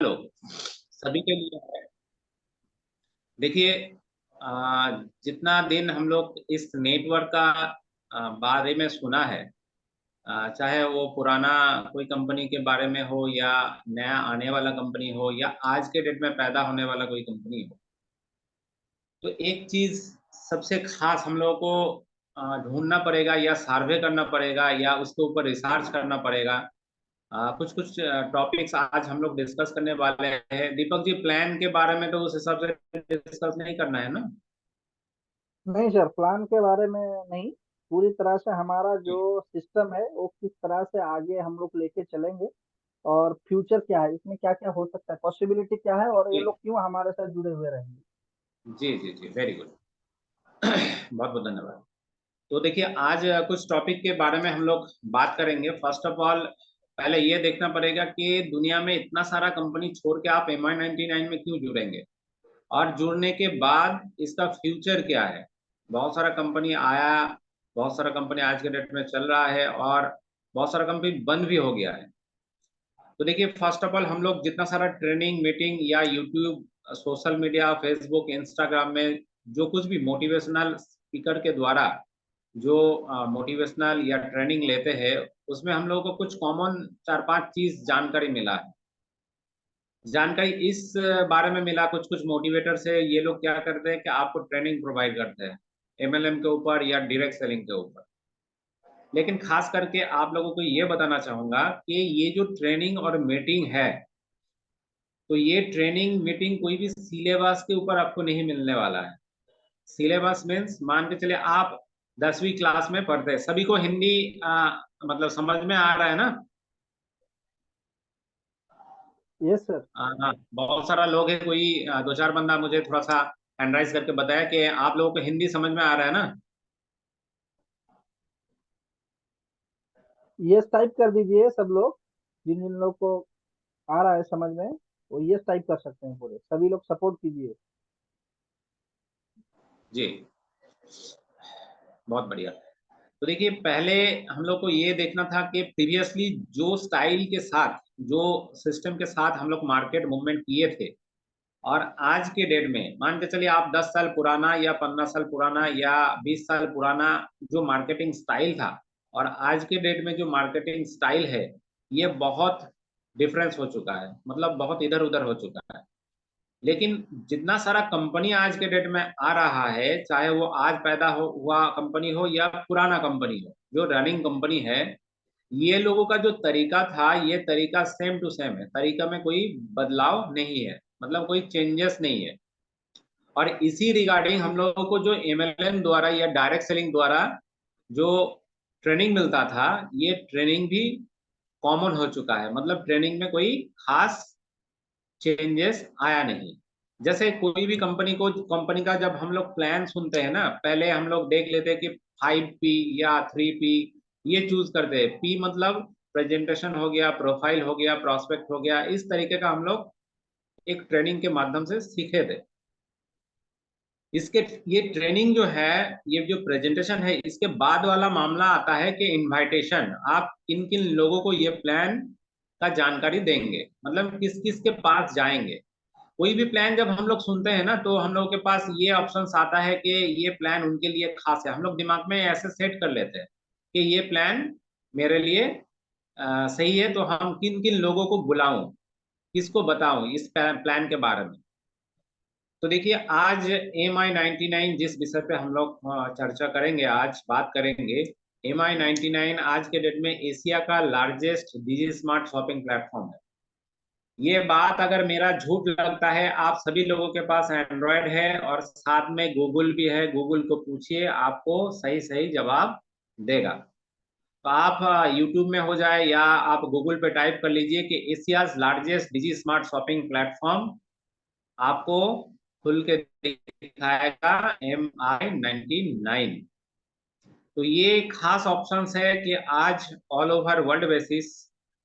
Hello सभी के लिए है। देखिए, जितना दिन हम लोग इस नेटवर्क का बारे में सुना है, चाहे वो पुराना कोई कंपनी के बारे में हो या नया आने वाला कंपनी हो या आज के डेट में पैदा होने वाला कोई कंपनी हो, तो एक चीज सबसे खास हम लोगों को ढूंढना पड़ेगा या सर्वे करना पड़ेगा या उसके ऊपर रिसर्च करना पड़ेगा। कुछ कुछ टॉपिक्स आज हम लोग डिस्कस करने वाले हैं। दीपक जी, प्लान के बारे में तो उस हिसाब से डिस्कस नहीं करना है ना? नहीं सर, प्लान के बारे में नहीं। पूरी तरह से हमारा जो जी सिस्टम है वो किस तरह से आगे हम लोग लेके चलेंगे, और फ्यूचर क्या है, इसमें क्या क्या हो सकता है, पॉसिबिलिटी क्या है, और ये जी लोग क्यों हमारे साथ जुड़े हुए रहेंगे। जी जी जी, वेरी गुड। बहुत बहुत धन्यवाद। तो देखिए, आज कुछ टॉपिक के बारे में हम लोग बात करेंगे। फर्स्ट ऑफ ऑल, पहले ये देखना पड़ेगा कि दुनिया में इतना सारा कंपनी छोड़ के आप MI99 में क्यों जुड़ेंगे, और जुड़ने के बाद इसका फ्यूचर क्या है। बहुत सारा कंपनी आया, बहुत सारा कंपनी आज के डेट में चल रहा है, और बहुत सारा कंपनी बंद भी हो गया है। तो देखिए, फर्स्ट ऑफ ऑल हम लोग जितना सारा ट्रेनिंग मीटिंग या YouTube, social media, Facebook, Instagram में जो कुछ भी मोटिवेशनल स्पीकर के द्वारा जो मोटिवेशनल या ट्रेनिंग लेते हैं, उसमें हम लोगों को कुछ कॉमन चार पांच चीज जानकारी मिला है। जानकारी इस बारे में मिला, कुछ कुछ मोटिवेटर से ये लोग क्या करते हैं कि आपको ट्रेनिंग प्रोवाइड करते हैं MLM के ऊपर या डायरेक्ट सेलिंग के ऊपर। लेकिन खास करके आप लोगों को ये बताना चाहूंगा कि ये जो ट्रेनिंग और मीटिंग है, तो ये ट्रेनिंग मीटिंग कोई भी सिलेबस के ऊपर आपको नहीं मिलने वाला है। सिलेबस मीन्स मान के चले आप 10वीं क्लास में पढ़ते हैं, सभी को हिंदी मतलब समझ में आ रहा है ना? Yes sir. हाँ, बहुत सारा लोग है, कोई दो चार बंदा मुझे थोड़ा सा हैंड राइज करके बताया कि आप लोगों को हिंदी समझ में आ रहा है ना? यस टाइप कर दीजिए सब लोग। जिन जिन लोग को आ रहा है समझ में, वो यस टाइप कर सकते हैं, पूरे सभी लोग सपोर्ट कीजिए। जी, बहुत बढ़िया। तो देखिए, पहले हम लोग को ये देखना था कि प्रीवियसली जो स्टाइल के साथ, जो सिस्टम के साथ हम लोग मार्केट मूवमेंट किए थे, और आज के डेट में मान के चलिए आप 10 साल पुराना या 15 साल पुराना या 20 साल पुराना जो मार्केटिंग स्टाइल था, और आज के डेट में जो मार्केटिंग स्टाइल है, ये बहुत डिफरेंस हो चुका है, मतलब बहुत इधर उधर हो चुका है। लेकिन जितना सारा कंपनी आज के डेट में आ रहा है, चाहे वो आज पैदा हो हुआ कंपनी हो या पुराना कंपनी हो, जो रनिंग कंपनी है, ये लोगों का जो तरीका था, ये तरीका सेम टू सेम है। तरीका में कोई बदलाव नहीं है, मतलब कोई चेंजेस नहीं है। और इसी रिगार्डिंग हम लोगों को जो MLM द्वारा या डायरेक्ट सेलिंग द्वारा जो ट्रेनिंग मिलता था, ये ट्रेनिंग भी कॉमन हो चुका है। मतलब ट्रेनिंग में कोई खास चेंजेस आया नहीं। जैसे कोई भी कंपनी का जब हम लोग प्लान सुनते हैं ना, पहले हम लोग देख लेते हैं कि 5P या 3P ये चूज करते हैं। P मतलब प्रेजेंटेशन हो गया, प्रोफाइल हो गया, प्रोस्पेक्ट हो गया, इस तरीके का हम लोग एक ट्रेनिंग के माध्यम से सीखे थे। इसके ये ट्रेनिंग जो है, ये जो प्रेजेंटेशन है, इसके बाद वाला मामला आता है कि इनवाइटेशन, आप किन किन लोगों को ये प्लान का जानकारी देंगे, मतलब किस किस के पास जाएंगे। कोई भी प्लान जब हम लोग सुनते हैं ना, तो हम लोगों के पास ये ऑप्शन आता है कि ये प्लान उनके लिए खास है। हम लोग दिमाग में ऐसे सेट कर लेते हैं कि ये प्लान मेरे लिए सही है, तो हम किन किन लोगों को बुलाऊं, किसको बताऊं इस प्लान के बारे में। तो देखिए, आज MI99 जिस विषय पे हम लोग चर्चा करेंगे, आज बात करेंगे, MI99 आज के डेट में एशिया का लार्जेस्ट डिजी स्मार्ट शॉपिंग प्लेटफॉर्म है। ये बात अगर मेरा झूठ लगता है, आप सभी लोगों के पास एंड्रॉयड है और साथ में गूगल भी है, गूगल को पूछिए, आपको सही सही जवाब देगा। तो आप यूट्यूब में हो जाए या आप गूगल पे टाइप कर लीजिए कि एशियाज लार्जेस्ट डिजी स्मार्ट शॉपिंग प्लेटफॉर्म, आपको खुल के दिखाएगा MI99। तो ये खास ऑप्शंस है कि आज all over world basis,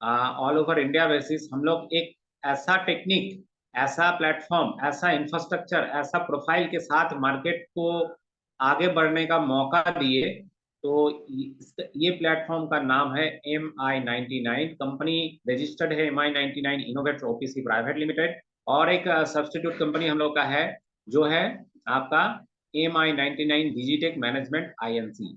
all over India basis, हम लोग एक ऐसा टेक्निक, ऐसा प्लेटफॉर्म, ऐसा इंफ्रास्ट्रक्चर, ऐसा प्रोफाइल के साथ मार्केट को आगे बढ़ने का मौका दिए। तो ये प्लेटफॉर्म का नाम है MI99। कंपनी रजिस्टर्ड है MI99 innovates OPC private limited, और एक सब्स्टिट्यूट कंपनी हम लोग का है जो है आपका MI99 डिजिटेक मैनेजमेंट INC।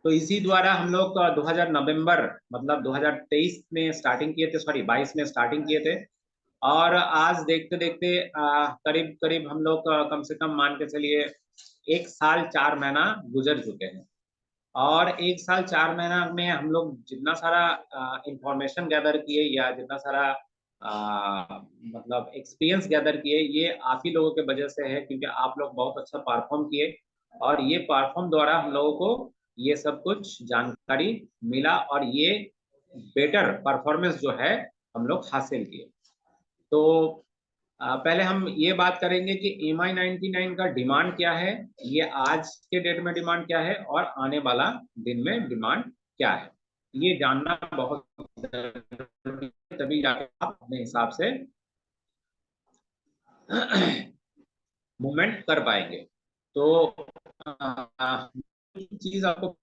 तो इसी द्वारा हम लोग 2000 नवंबर मतलब 2023 में स्टार्टिंग किए थे, सॉरी 22 में स्टार्टिंग किए थे, और आज देखते देखते करीब करीब हम लोग कम से कम मान के चलिए 1 साल 4 महीना गुजर चुके हैं। और 1 साल 4 महीना में हम लोग जितना सारा इंफॉर्मेशन गैदर किए या जितना सारा मतलब एक्सपीरियंस गैदर किए, ये आप ही लोगों के वजह से है, क्योंकि आप लोग बहुत अच्छा परफॉर्म किए, और ये परफॉर्म द्वारा हम लोगों को ये सब कुछ जानकारी मिला, और ये बेटर परफॉर्मेंस जो है हम लोग हासिल किए। तो पहले हम ये बात करेंगे कि MI99 का डिमांड क्या है, ये आज के डेट में डिमांड क्या है, और आने वाला दिन में डिमांड क्या है, ये जानना बहुत जरूरी है, तभी जाकर आप अपने हिसाब से मूवमेंट कर पाएंगे। तो चीज आपको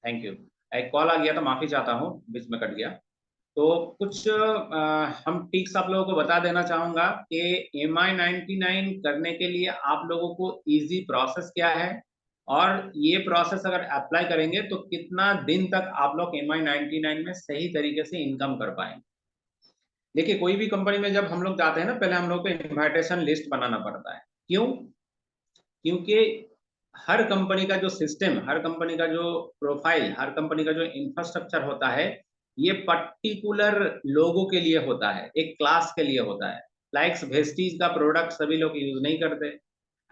थैंक यू। एक कॉल आ गया तो माफी चाहता हूँ, बीच में कट गया। तो कुछ हम टिप्स आप लोगों को बता देना चाहूंगा कि MI99 करने के लिए आप लोगों को इजी प्रोसेस क्या है, और ये प्रोसेस अगर अप्लाई करेंगे तो कितना दिन तक आप लोग MI99 में सही तरीके से इनकम कर पाएंगे। देखिए, कोई भी कंपनी में जब हम लोग जाते हैं ना, पहले हम लोग को इनविटेशन लिस्ट बनाना पड़ता है। क्यों? क्योंकि हर कंपनी का जो सिस्टम, हर कंपनी का जो प्रोफाइल, हर कंपनी का जो इंफ्रास्ट्रक्चर होता है, ये पर्टिकुलर लोगों के लिए होता है, एक क्लास के लिए होता है। लाइक्स वेस्टीज का प्रोडक्ट सभी लोग यूज नहीं करते,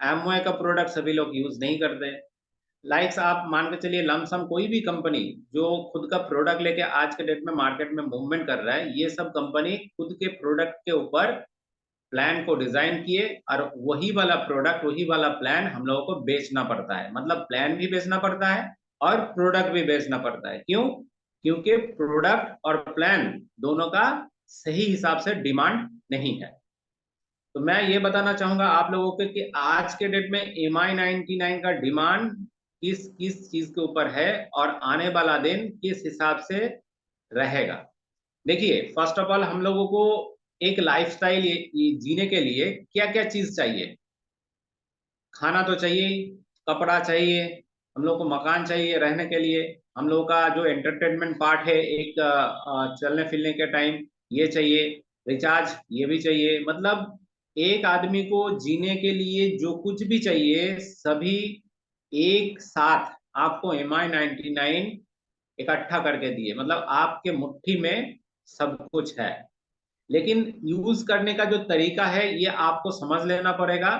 एमवे का प्रोडक्ट सभी लोग यूज नहीं करते। लाइक्स आप मान के चलिए लमसम कोई भी कंपनी जो खुद का प्रोडक्ट लेके आज के डेट में मार्केट में मूवमेंट कर रहा है, ये सब कंपनी खुद के प्रोडक्ट के ऊपर प्लान को डिजाइन किए, और वही वाला प्रोडक्ट, वही वाला प्लान हम लोगों को बेचना पड़ता है। मतलब प्लान भी बेचना पड़ता है और प्रोडक्ट भी बेचना पड़ता है। क्यों? क्योंकि प्रोडक्ट और प्लान दोनों का सही हिसाब से डिमांड नहीं है। तो मैं ये बताना चाहूंगा आप लोगों को कि आज के डेट में MI99 का डिमांड किस किस चीज के ऊपर है, और आने वाला दिन किस हिसाब से रहेगा। देखिए, फर्स्ट ऑफ ऑल हम लोगों को एक लाइफस्टाइल जीने के लिए क्या क्या चीज चाहिए। खाना तो चाहिए ही, कपड़ा चाहिए, हम लोग को मकान चाहिए रहने के लिए, हम लोग का जो एंटरटेनमेंट पार्ट है एक चलने फिरने के टाइम ये चाहिए, रिचार्ज ये भी चाहिए। मतलब एक आदमी को जीने के लिए जो कुछ भी चाहिए, सभी एक साथ आपको MI99 इकट्ठा करके दिए, मतलब आपके मुट्ठी में सब कुछ है। लेकिन यूज करने का जो तरीका है ये आपको समझ लेना पड़ेगा।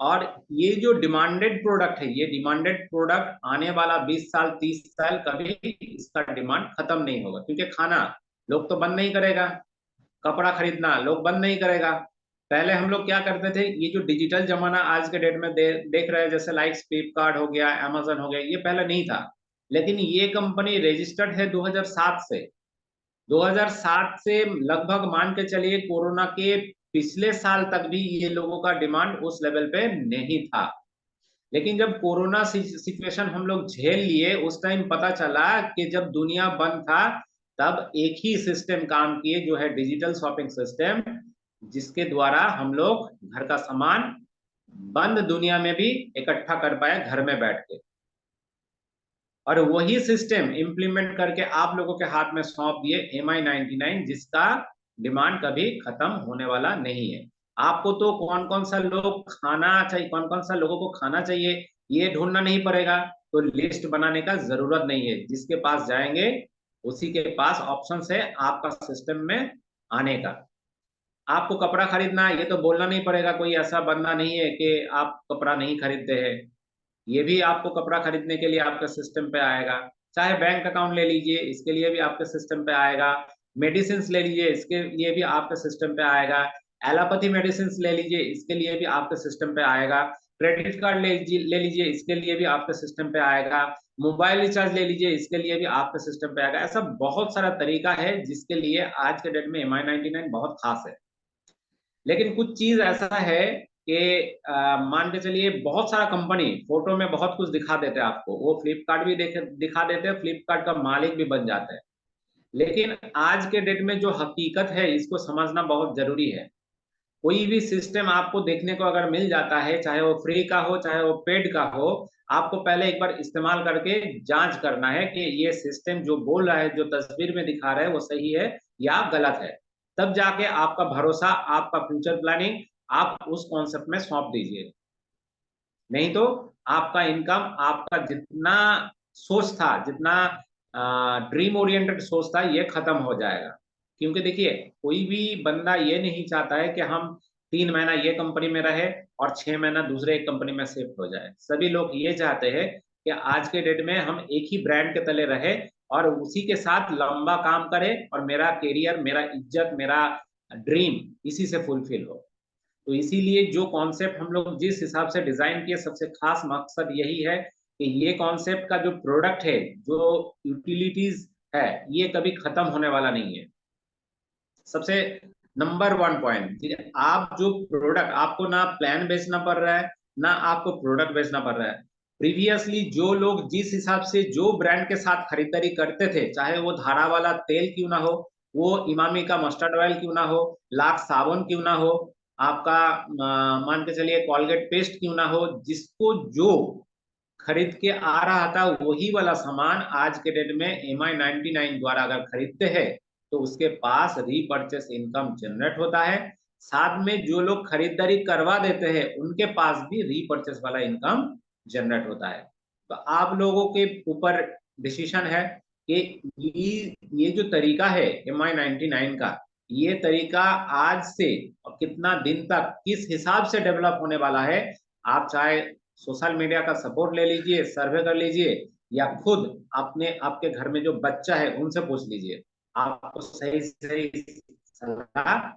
और ये जो डिमांडेड प्रोडक्ट है, ये डिमांडेड प्रोडक्ट आने वाला 20 साल 30 साल कभी इसका डिमांड खत्म नहीं होगा, क्योंकि खाना लोग तो बंद नहीं करेगा, कपड़ा खरीदना लोग बंद नहीं करेगा। पहले हम लोग क्या करते थे, ये जो डिजिटल जमाना आज के डेट में देख रहे हैं, जैसे लाइक्स फ्लिपकार्ट हो गया, अमेजन हो गया, ये पहले नहीं था। लेकिन ये कंपनी रजिस्टर्ड है 2007 से। 2007 से लगभग मान के चलिए कोरोना के पिछले साल तक भी ये लोगों का डिमांड उस लेवल पे नहीं था। लेकिन जब कोरोना सिचुएशन हम लोग झेल लिए, उस टाइम पता चला कि जब दुनिया बंद था, तब एक ही सिस्टम काम किए, जो है डिजिटल शॉपिंग सिस्टम, जिसके द्वारा हम लोग घर का सामान बंद दुनिया में भी इकट्ठा कर पाए घर में बैठ के। और वही सिस्टम इंप्लीमेंट करके आप लोगों के हाथ में सौंप दिए MI99, जिसका डिमांड कभी खत्म होने वाला नहीं है। आपको तो कौन कौन सा लोग खाना चाहिए, कौन कौन सा लोगों को खाना चाहिए, ये ढूंढना नहीं पड़ेगा। तो लिस्ट बनाने का जरूरत नहीं है, जिसके पास जाएंगे उसी के पास ऑप्शन है आपका सिस्टम में आने का। आपको कपड़ा खरीदना है, ये तो बोलना नहीं पड़ेगा, कोई ऐसा बंदा नहीं है कि आप कपड़ा नहीं खरीदते हैं। ये भी आपको कपड़ा खरीदने के लिए आपके सिस्टम पे आएगा। चाहे बैंक अकाउंट ले लीजिए, इसके लिए भी आपके सिस्टम पे आएगा। मेडिसिन ले लीजिए, इसके लिए भी आपके सिस्टम पे आएगा। एलोपैथी मेडिसिन ले लीजिए, इसके लिए भी आपके सिस्टम पे आएगा। क्रेडिट कार्ड ले लीजिए, इसके लिए भी आपके सिस्टम पे आएगा। मोबाइल रिचार्ज ले लीजिए, इसके लिए भी आपके सिस्टम पे आएगा। ऐसा बहुत सारा तरीका है जिसके लिए आज के डेट में MI99 बहुत खास है। लेकिन कुछ चीज ऐसा है कि मान के चलिए बहुत सारा कंपनी फोटो में बहुत कुछ दिखा देते हैं आपको, वो फ्लिपकार्ट भी दिखा देते हैं, फ्लिपकार्ट का मालिक भी बन जाते हैं। लेकिन आज के डेट में जो हकीकत है इसको समझना बहुत जरूरी है। कोई भी सिस्टम आपको देखने को अगर मिल जाता है, चाहे वो फ्री का हो चाहे वो पेड का हो, आपको पहले एक बार इस्तेमाल करके जांच करना है कि ये सिस्टम जो बोल रहा है, जो तस्वीर में दिखा रहा है, वो सही है या गलत है। तब जाके आपका भरोसा, आपका फ्यूचर प्लानिंग आप उस कॉन्सेप्ट में सौंप दीजिए। नहीं तो आपका इनकम, आपका जितना सोच था, जितना ड्रीम ओरिएंटेड सोच था, ये खत्म हो जाएगा। क्योंकि देखिए, कोई भी बंदा ये नहीं चाहता है कि हम 3 महीना ये कंपनी में रहे और 6 महीना दूसरे एक कंपनी में शिफ्ट हो जाए। सभी लोग ये चाहते हैं कि आज के डेट में हम एक ही ब्रांड के तले रहे और उसी के साथ लंबा काम करें और मेरा कैरियर, मेरा इज्जत, मेरा ड्रीम इसी से फुलफिल हो। तो इसीलिए जो कॉन्सेप्ट हम लोग जिस हिसाब से डिजाइन किए, सबसे खास मकसद यही है कि ये कॉन्सेप्ट का जो प्रोडक्ट है, जो यूटिलिटीज है, ये कभी खत्म होने वाला नहीं है। सबसे नंबर 1 पॉइंट, आप जो प्रोडक्ट, आपको ना प्लान बेचना पड़ रहा है, ना आपको प्रोडक्ट बेचना पड़ रहा है। प्रीवियसली जो लोग जिस हिसाब से जो ब्रांड के साथ खरीदारी करते थे, चाहे वो धारा वाला तेल क्यों ना हो, वो इमामी का मस्टर्ड ऑयल क्यों ना हो, लाक्स साबुन क्यों ना हो, आपका मान के चलिए कॉलगेट पेस्ट क्यों ना हो, जिसको जो खरीद के आ रहा था वही वाला सामान आज के डेट में MI99 द्वारा अगर खरीदते हैं तो उसके पास रीपर्चेस इनकम जनरेट होता है। साथ में जो लोग खरीदारी करवा देते हैं उनके पास भी रीपर्चेस वाला इनकम जनरेट होता है। तो आप लोगों के ऊपर डिसीजन है कि ये जो तरीका है MI99 का, ये तरीका आज से और कितना दिन तक किस हिसाब से डेवलप होने वाला है। आप चाहे सोशल मीडिया का सपोर्ट ले लीजिए, सर्वे कर लीजिए, या खुद अपने आपके घर में जो बच्चा है उनसे पूछ लीजिए, आपको सही सही सलाह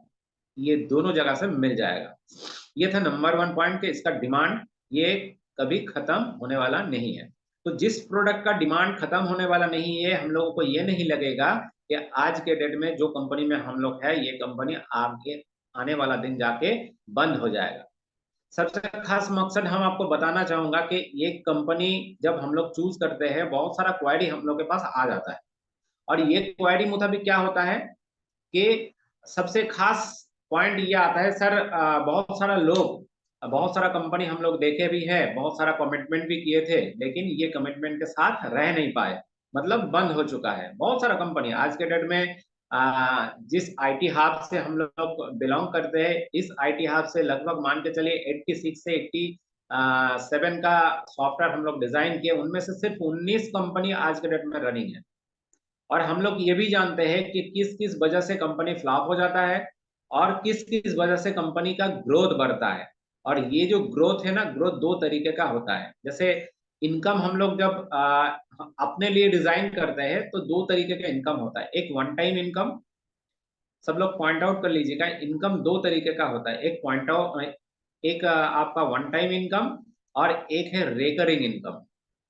ये दोनों जगह से मिल जाएगा। ये था नंबर 1 पॉइंट कि इसका डिमांड ये कभी खत्म होने वाला नहीं है। तो जिस प्रोडक्ट का डिमांड खत्म होने वाला नहीं है, हम लोगों को ये नहीं लगेगा कि आज के डेट में जो कंपनी में हम लोग है, ये कंपनी आगे आने वाला दिन जाके बंद हो जाएगा। सबसे खास मकसद हम आपको बताना चाहूंगा कि ये कंपनी जब हम लोग चूज करते हैं, बहुत सारा क्वेरी हम लोग के पास आ जाता है और ये क्वेरी मुताबिक क्या होता है कि सबसे खास पॉइंट ये आता है, सर बहुत सारा लोग, बहुत सारा कंपनी हम लोग देखे भी है, बहुत सारा कमिटमेंट भी किए थे, लेकिन ये कमिटमेंट के साथ रह नहीं पाए, मतलब बंद हो चुका है। बहुत सारा कंपनी आज के डेट में जिस आईटी हब से हम लोग बिलोंग करते हैं, इस आईटी हब से लगभग मान के चलिए 86 से 87 का सॉफ्टवेयर हम लोग डिजाइन किए, उनमें से सिर्फ 19 कंपनी आज के डेट में रनिंग है। और हम लोग ये भी जानते हैं कि किस किस वजह से कंपनी फ्लॉप हो जाता है और किस किस वजह से कंपनी का ग्रोथ बढ़ता है। और ये जो ग्रोथ है ना, ग्रोथ दो तरीके का होता है। जैसे इनकम हम लोग जब अपने लिए डिजाइन करते हैं तो दो तरीके का इनकम होता है। एक वन टाइम इनकम, सब लोग पॉइंट आउट कर लीजिएगा, इनकम दो तरीके का होता है। एक पॉइंट आउट, एक आपका वन टाइम इनकम और एक है रेकरिंग इनकम।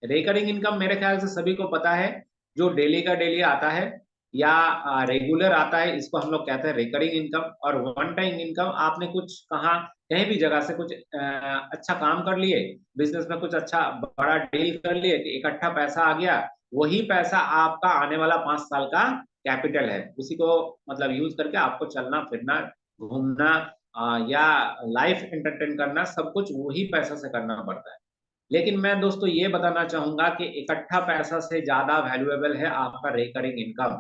रेकरिंग इनकम मेरे ख्याल से सभी को पता है, जो डेली का डेली आता है या रेगुलर आता है, इसको हम लोग कहते हैं रेकरिंग इनकम। और वन टाइम इनकम, आपने कुछ कहा, कहीं भी जगह से कुछ अच्छा काम कर लिए, बिजनेस में कुछ अच्छा बड़ा डील कर लिए, इकट्ठा पैसा आ गया, वही पैसा आपका आने वाला 5 साल का कैपिटल है। उसी को मतलब यूज करके आपको चलना फिरना, घूमना या लाइफ एंटरटेन करना, सब कुछ वही पैसा से करना पड़ता है। लेकिन मैं दोस्तों ये बताना चाहूंगा कि इकट्ठा पैसा से ज्यादा वैल्यूएबल है आपका रिकरिंग इनकम।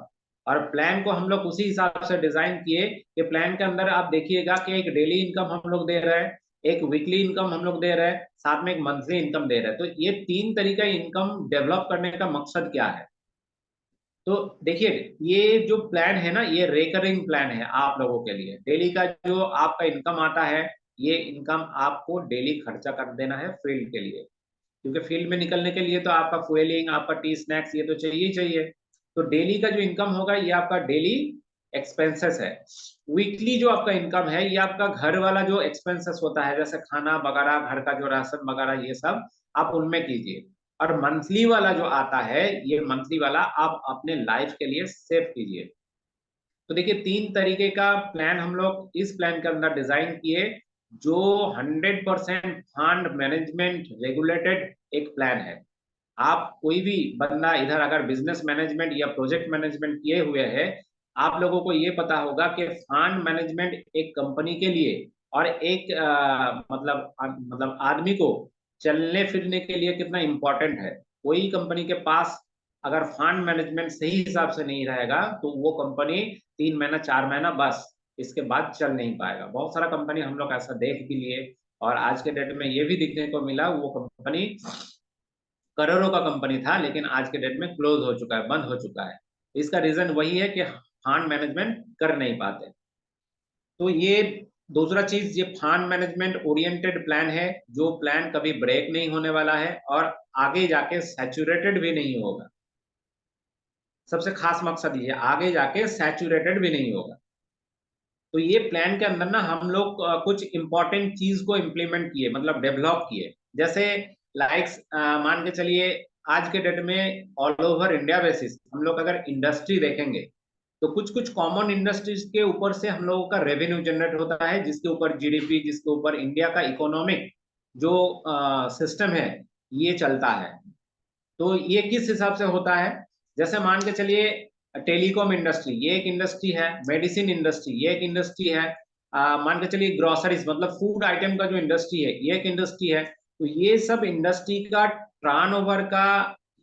और प्लान को हम लोग उसी हिसाब से डिजाइन किए कि प्लान के अंदर आप देखिएगा कि एक डेली इनकम हम लोग दे रहे हैं, एक वीकली इनकम हम लोग दे रहे हैं, साथ में एक मंथली इनकम दे रहे हैं। तो ये 3 तरीका इनकम डेवलप करने का मकसद क्या है? तो देखिए, ये जो प्लान है ना, ये रेकरिंग प्लान है आप लोगों के लिए। डेली का जो आपका इनकम आता है, ये इनकम आपको डेली खर्चा कर देना है फील्ड के लिए, क्योंकि फील्ड में निकलने के लिए तो आपका फ्यूलिंग, आपका टी स्नैक्स, ये तो चाहिए ही चाहिए। तो डेली का जो इनकम होगा ये आपका डेली एक्सपेंसेस है। वीकली जो आपका इनकम है ये आपका घर वाला जो एक्सपेंसेस होता है, जैसे खाना वगैरह, घर का जो राशन वगैरह, ये सब आप उनमें कीजिए। और मंथली वाला जो आता है, ये मंथली वाला आप अपने लाइफ के लिए सेव कीजिए। तो देखिए, 3 तरीके का प्लान हम लोग इस प्लान के अंदर डिजाइन किए, जो 100% फंड मैनेजमेंट रेगुलेटेड एक प्लान है। आप कोई भी बंदा इधर अगर बिजनेस मैनेजमेंट या प्रोजेक्ट मैनेजमेंट किए हुए है, आप लोगों को ये पता होगा कि फंड मैनेजमेंट एक कंपनी के लिए और एक मतलब आदमी को चलने फिरने के लिए कितना इंपॉर्टेंट है। कोई कंपनी के पास अगर फंड मैनेजमेंट सही हिसाब से नहीं रहेगा, तो वो कंपनी 3 महीना 4 महीना बस, इसके बाद चल नहीं पाएगा। बहुत सारा कंपनी हम लोग ऐसा देख भी लिए, और आज के डेट में ये भी दिखने को मिला, वो कंपनी करोड़ों का कंपनी था, लेकिन आज के डेट में क्लोज हो चुका है, बंद हो चुका है। इसका रीजन वही है कि फंड मैनेजमेंट कर नहीं पाते। तो ये दूसरा चीज, ये फंड मैनेजमेंट ओरिएंटेड प्लान है, जो प्लान कभी ब्रेक नहीं होने वाला है और आगे जाके सैचुरेटेड भी नहीं होगा। सबसे खास मकसद ये, आगे जाके सैचुरेटेड भी नहीं होगा। तो ये प्लान के अंदर ना हम लोग कुछ इंपॉर्टेंट चीज को इम्प्लीमेंट किए, मतलब डेवलप किए। जैसे लाइक्स, मान के चलिए, आज के डेट में ऑल ओवर इंडिया बेसिस हम लोग अगर इंडस्ट्री देखेंगे, तो कुछ कुछ कॉमन इंडस्ट्रीज के ऊपर से हम लोगों का रेवेन्यू जनरेट होता है, जिसके ऊपर जीडीपी, जिसके ऊपर इंडिया का इकोनॉमिक जो सिस्टम है ये चलता है। तो ये किस हिसाब से होता है, जैसे मान के चलिए, टेलीकॉम इंडस्ट्री ये एक इंडस्ट्री है, मेडिसिन इंडस्ट्री ये एक इंडस्ट्री है, मान के चलिए ग्रोसरीज मतलब फूड आइटम का जो इंडस्ट्री है ये एक इंडस्ट्री है। तो ये सब इंडस्ट्री का टर्नओवर का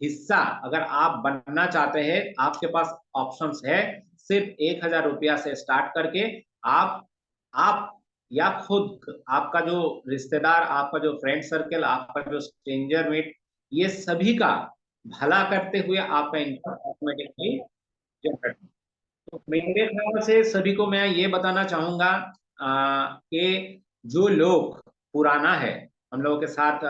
हिस्सा अगर आप बनना चाहते हैं, आपके पास ऑप्शंस है। सिर्फ 1,000 रुपया से स्टार्ट करके आप या खुद आपका जो रिश्तेदार, आपका जो फ्रेंड सर्कल, आपका जो स्ट्रेंजर मीट, ये सभी का भला करते हुए आपका इनकम ऑटोमेटिकली जनरेट। तो मेरे ख्याल से सभी को मैं ये बताना चाहूंगा कि जो लोग पुराना है, हम लोगों के साथ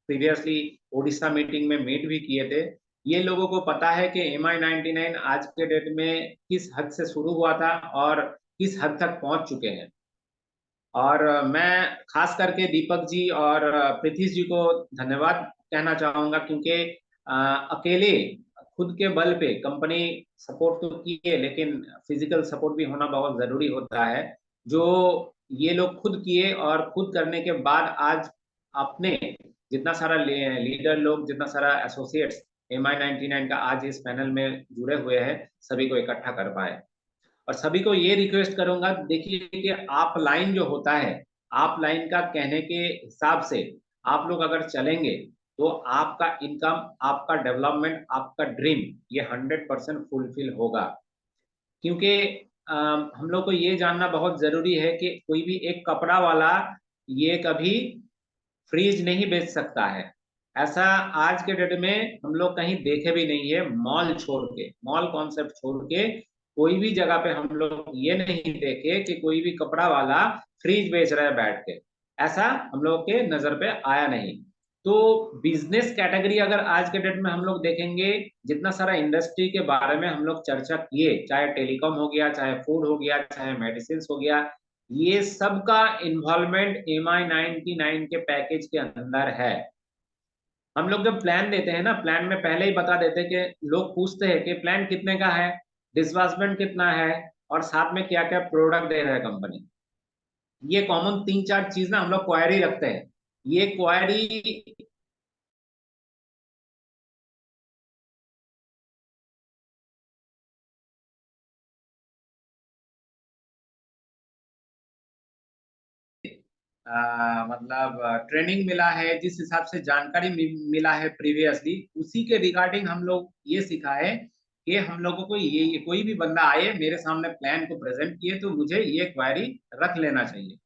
प्रीवियसली उड़ीसा मीटिंग में मीट भी किए थे, ये लोगों को पता है कि MI99 आज के डेट में किस हद से शुरू हुआ था और किस हद तक पहुंच चुके हैं। और मैं खास करके दीपक जी और प्रीतिश जी को धन्यवाद कहना चाहूंगा, क्योंकि अकेले खुद के बल पे कंपनी सपोर्ट तो की है, लेकिन फिजिकल सपोर्ट भी होना बहुत जरूरी होता है, जो ये लोग खुद किए। और खुद करने के बाद आज अपने जितना सारा लीडर लोग, जितना सारा एसोसिएट्स MI99 का आज इस पैनल में जुड़े हुए हैं, सभी को इकट्ठा कर पाए। और सभी को ये रिक्वेस्ट करूंगा, देखिए कि आप लाइन जो होता है, आप लाइन का कहने के हिसाब से आप लोग अगर चलेंगे, तो आपका इनकम, आपका डेवलपमेंट, आपका ड्रीम ये 100% फुलफिल होगा। क्योंकि हम लोग को ये जानना बहुत जरूरी है कि कोई भी एक कपड़ा वाला ये कभी फ्रीज नहीं बेच सकता है। ऐसा आज के डेट में हम लोग कहीं देखे भी नहीं है। मॉल छोड़ के, मॉल कॉन्सेप्ट छोड़ के कोई भी जगह पे हम लोग ये नहीं देखे कि कोई भी कपड़ा वाला फ्रीज बेच रहा है बैठ के। ऐसा हम लोग के नजर पे आया नहीं। तो बिजनेस कैटेगरी अगर आज के डेट में हम लोग देखेंगे, जितना सारा इंडस्ट्री के बारे में हम लोग चर्चा किए, चाहे टेलीकॉम हो गया, चाहे फूड हो गया, चाहे मेडिसिन हो गया, ये सब का इन्वॉल्वमेंट MI99 के पैकेज के अंदर है। हम लोग जब प्लान देते हैं ना, प्लान में पहले ही बता देते हैं कि लोग पूछते हैं कि प्लान कितने का है, डिस्बर्समेंट कितना है, और साथ में क्या क्या प्रोडक्ट दे रहा है कंपनी। ये कॉमन 3-4 चीज ना हम लोग क्वायरी रखते हैं। ये क्वायरी मतलब ट्रेनिंग मिला है, जिस हिसाब से जानकारी मिला है प्रीवियसली, उसी के रिगार्डिंग हम लोग ये सीखा है कि हम लोगों को ये कोई भी बंदा आए मेरे सामने प्लान को प्रेजेंट किए, तो मुझे ये क्वायरी रख लेना चाहिए।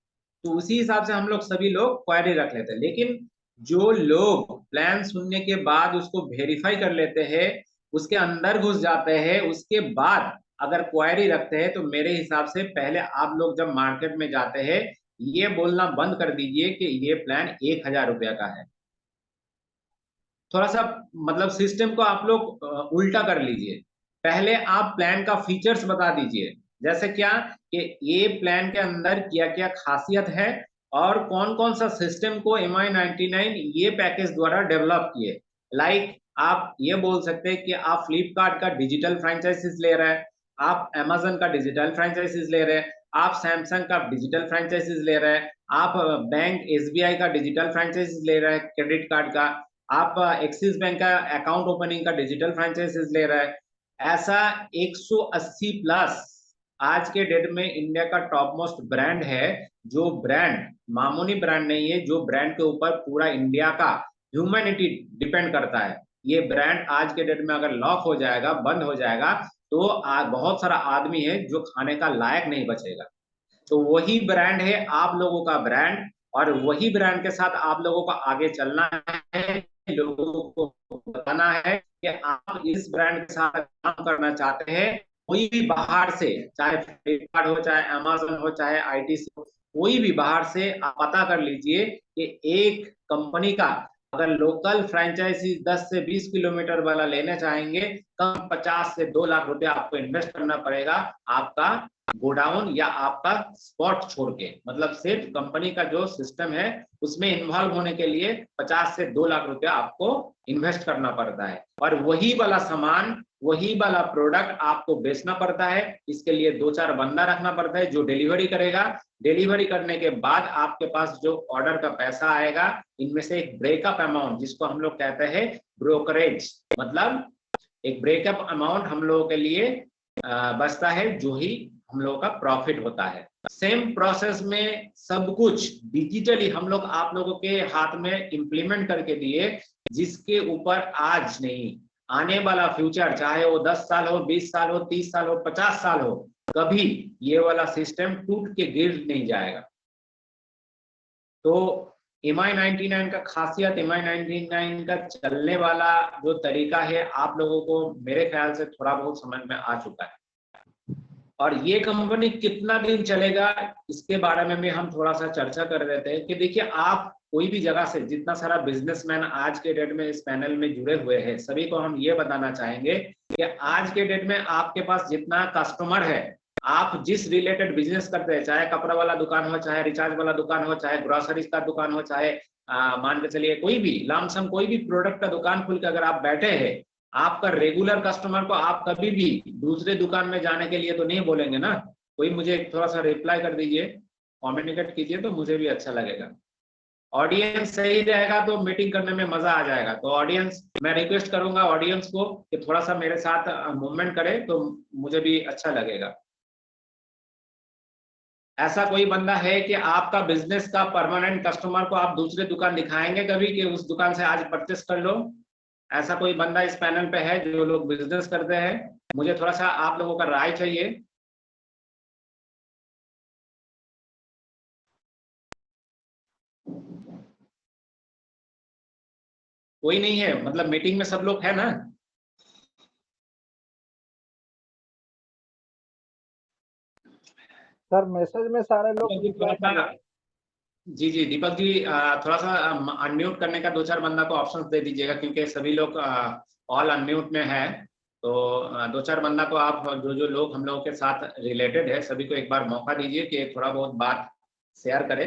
तो उसी हिसाब से हम लोग सभी लोग क्वायरी रख लेते हैं। लेकिन जो लोग प्लान सुनने के बाद उसको वेरीफाई कर लेते हैं, उसके अंदर घुस जाते हैं, उसके बाद अगर क्वायरी रखते हैं, तो मेरे हिसाब से पहले आप लोग जब मार्केट में जाते हैं, ये बोलना बंद कर दीजिए कि ये प्लान 1,000 रुपया का है। थोड़ा सा मतलब सिस्टम को आप लोग उल्टा कर लीजिए। पहले आप प्लान का फीचर्स बता दीजिए, जैसे क्या कि ये प्लान के अंदर क्या क्या खासियत है और कौन कौन सा सिस्टम को MI99 ये पैकेज द्वारा डेवलप किए। लाइक आप ये बोल सकते हैं कि आप फ्लिपकार्ट का डिजिटल फ्रेंचाइजीज ले रहे हैं, आप अमेजन का डिजिटल फ्रेंचाइजीज ले रहे हैं, आप सैमसंग का डिजिटल फ्रेंचाइजीज ले रहे हैं, आप बैंक SBI का डिजिटल फ्रेंचाइजीज ले रहे हैं क्रेडिट कार्ड का, आप एक्सिस बैंक का अकाउंट ओपनिंग का डिजिटल फ्रेंचाइजीज ले रहा है। ऐसा 180 प्लस आज के डेट में इंडिया का टॉप मोस्ट ब्रांड है, जो ब्रांड मामूली ब्रांड नहीं है, जो ब्रांड के ऊपर पूरा इंडिया का ह्यूमैनिटी डिपेंड करता है। ये ब्रांड आज के डेट में अगर लॉक हो जाएगा, बंद हो जाएगा, तो बहुत सारा आदमी है जो खाने का लायक नहीं बचेगा। तो वही ब्रांड है आप लोगों का ब्रांड, और वही ब्रांड के साथ आप लोगों को आगे चलना है, लोगों को बताना है कि आप इस ब्रांड के साथ काम करना चाहते हैं। कोई भी बाहर से, चाहे फ्लिपकार्ट हो, चाहे अमेजन हो, चाहे ITC हो, कोई भी बाहर से आप पता कर लीजिए कि एक कंपनी का अगर लोकल फ्रेंचाइजी 10 से 20 किलोमीटर वाला लेना चाहेंगे, कम 50 से 2 लाख रुपया आपको इन्वेस्ट करना पड़ेगा आपका गोडाउन या आपका स्पॉट छोड़ के। मतलब सिर्फ कंपनी का जो सिस्टम है उसमें इन्वॉल्व होने के लिए 50 से 2 लाख रुपया आपको इन्वेस्ट करना पड़ता है, और वही वाला सामान, वही वाला प्रोडक्ट आपको बेचना पड़ता है। इसके लिए 2-4 बंदा रखना पड़ता है जो डिलीवरी करेगा। डिलीवरी करने के बाद आपके पास जो ऑर्डर का पैसा आएगा, इनमें से एक ब्रेकअप अमाउंट, जिसको हम लोग कहते हैं ब्रोकरेज, मतलब एक ब्रेकअप अमाउंट हम लोगों के लिए बचता है, जो ही हम लोगों का प्रॉफिट होता है। सेम प्रोसेस में सब कुछ डिजिटली हम लोग आप लोगों के हाथ में इंप्लीमेंट करके दिए, जिसके ऊपर आज नहीं, आने वाला फ्यूचर, चाहे वो 10 साल हो, 20 साल हो, 30 साल हो, 50 साल हो, कभी ये वाला सिस्टम टूट के गिर नहीं जाएगा। तो MI99 का खासियत, MI99 का चलने वाला जो तरीका है, आप लोगों को मेरे ख्याल से थोड़ा बहुत समझ में आ चुका है। और ये कंपनी कितना दिन चलेगा, इसके बारे में भी हम थोड़ा सा चर्चा कर रहे थे कि देखिए, आप कोई भी जगह से, जितना सारा बिजनेसमैन आज के डेट में इस पैनल में जुड़े हुए हैं, सभी को हम ये बताना चाहेंगे कि आज के डेट में आपके पास जितना कस्टमर है, आप जिस रिलेटेड बिजनेस करते हैं, चाहे कपड़ा वाला दुकान हो, चाहे रिचार्ज वाला दुकान हो, चाहे ग्रोसरीज का दुकान हो, चाहे मान के चलिए कोई भी लामसम कोई भी प्रोडक्ट का दुकान खुल के अगर आप बैठे हैं, आपका रेगुलर कस्टमर को आप कभी भी दूसरे दुकान में जाने के लिए तो नहीं बोलेंगे ना। कोई मुझे थोड़ा सा रिप्लाई कर दीजिए, कम्युनिकेट कीजिए, तो मुझे भी अच्छा लगेगा। ऑडियंस सही रहेगा तो मीटिंग करने में मजा आ जाएगा। तो ऑडियंस, मैं रिक्वेस्ट करूंगा ऑडियंस को कि थोड़ा सा मेरे साथ मूवमेंट करे, तो मुझे भी अच्छा लगेगा। ऐसा कोई बंदा है कि आपका बिजनेस का परमानेंट कस्टमर को आप दूसरे दुकान दिखाएंगे कभी कि उस दुकान से आज परचेस कर लो? ऐसा कोई बंदा इस पैनल पे है जो लोग बिजनेस करते हैं? मुझे थोड़ा सा आप लोगों का राय चाहिए। कोई नहीं है? मतलब मीटिंग में सब लोग है ना? सर मैसेज में सारे लोग दीपक जी रिप्लाई थोड़ा कर रहे सा, हैं। जी जी दीपक जी, थोड़ा सा अनम्यूट करने का 2-4 बंदा को ऑप्शन दे दीजिएगा, क्योंकि सभी लोग ऑल अनम्यूट में है। तो 2-4 बंदा को आप, जो जो लोग हम लोगों के साथ रिलेटेड है, सभी को एक बार मौका दीजिए कि थोड़ा बहुत बात शेयर करे।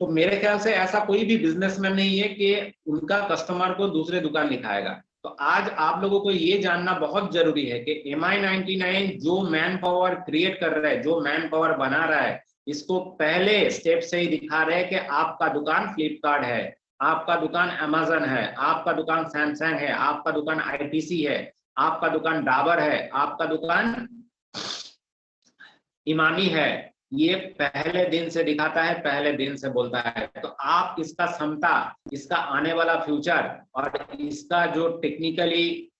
तो मेरे ख्याल से ऐसा कोई भी बिजनेसमैन नहीं है कि उनका कस्टमर को दूसरे दुकान दिखाएगा। तो आज आप लोगों को ये जानना बहुत जरूरी है कि MI99 जो मैन पावर क्रिएट कर रहा है, जो मैन पावर बना रहा है, इसको पहले स्टेप से ही दिखा रहे हैं कि आपका दुकान फ्लिपकार्ट है, आपका दुकान अमेजन है, आपका दुकान सैमसंग है, आपका दुकान ITC है, आपका दुकान डाबर है, आपका दुकान इमामी है। ये पहले दिन से दिखाता है, पहले दिन से बोलता है। तो आप इसका क्षमता, इसका आने वाला फ्यूचर और इसका जो टेक्निकली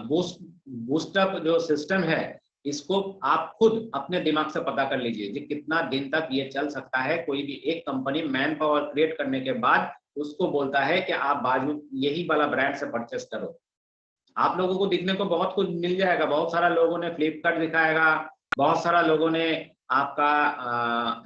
बूस्टअप जो सिस्टम है, इसको आप खुद अपने दिमाग से पता कर लीजिए कि कितना दिन तक ये चल सकता है। कोई भी एक कंपनी मैन पावर क्रिएट करने के बाद उसको बोलता है कि आप बाजू यही वाला ब्रांड से परचेस करो। आप लोगों को दिखने को बहुत कुछ मिल जाएगा। बहुत सारा लोगों ने फ्लिपकार्ट दिखाएगा, बहुत सारा लोगों ने आपका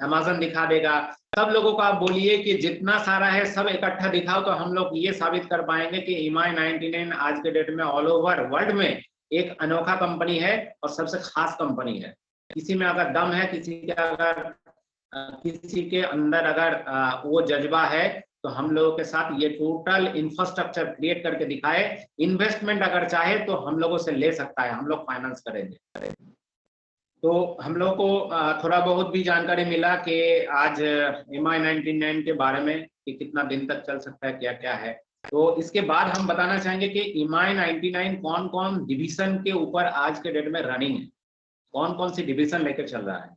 अमेजन दिखा देगा। सब लोगों को आप बोलिए कि जितना सारा है सब इकट्ठा दिखाओ, तो हम लोग ये साबित कर पाएंगे कि EMI99 आज के डेट में ऑल ओवर वर्ल्ड में एक अनोखा कंपनी है और सबसे खास कंपनी है। किसी में अगर दम है, किसी के अंदर अगर वो जज्बा है, तो हम लोगों के साथ ये टोटल इंफ्रास्ट्रक्चर क्रिएट करके दिखाए। इन्वेस्टमेंट अगर चाहे तो हम लोगों से ले सकता है, हम लोग फाइनेंस करेंगे। तो हम लोग को थोड़ा बहुत भी जानकारी मिला कि आज EMI99 के बारे में कि कितना दिन तक चल सकता है, क्या क्या है। तो इसके बाद हम बताना चाहेंगे कि EMI99 कौन कौन डिविजन के ऊपर आज के डेट में रनिंग है, कौन कौन सी डिविजन लेकर चल रहा है।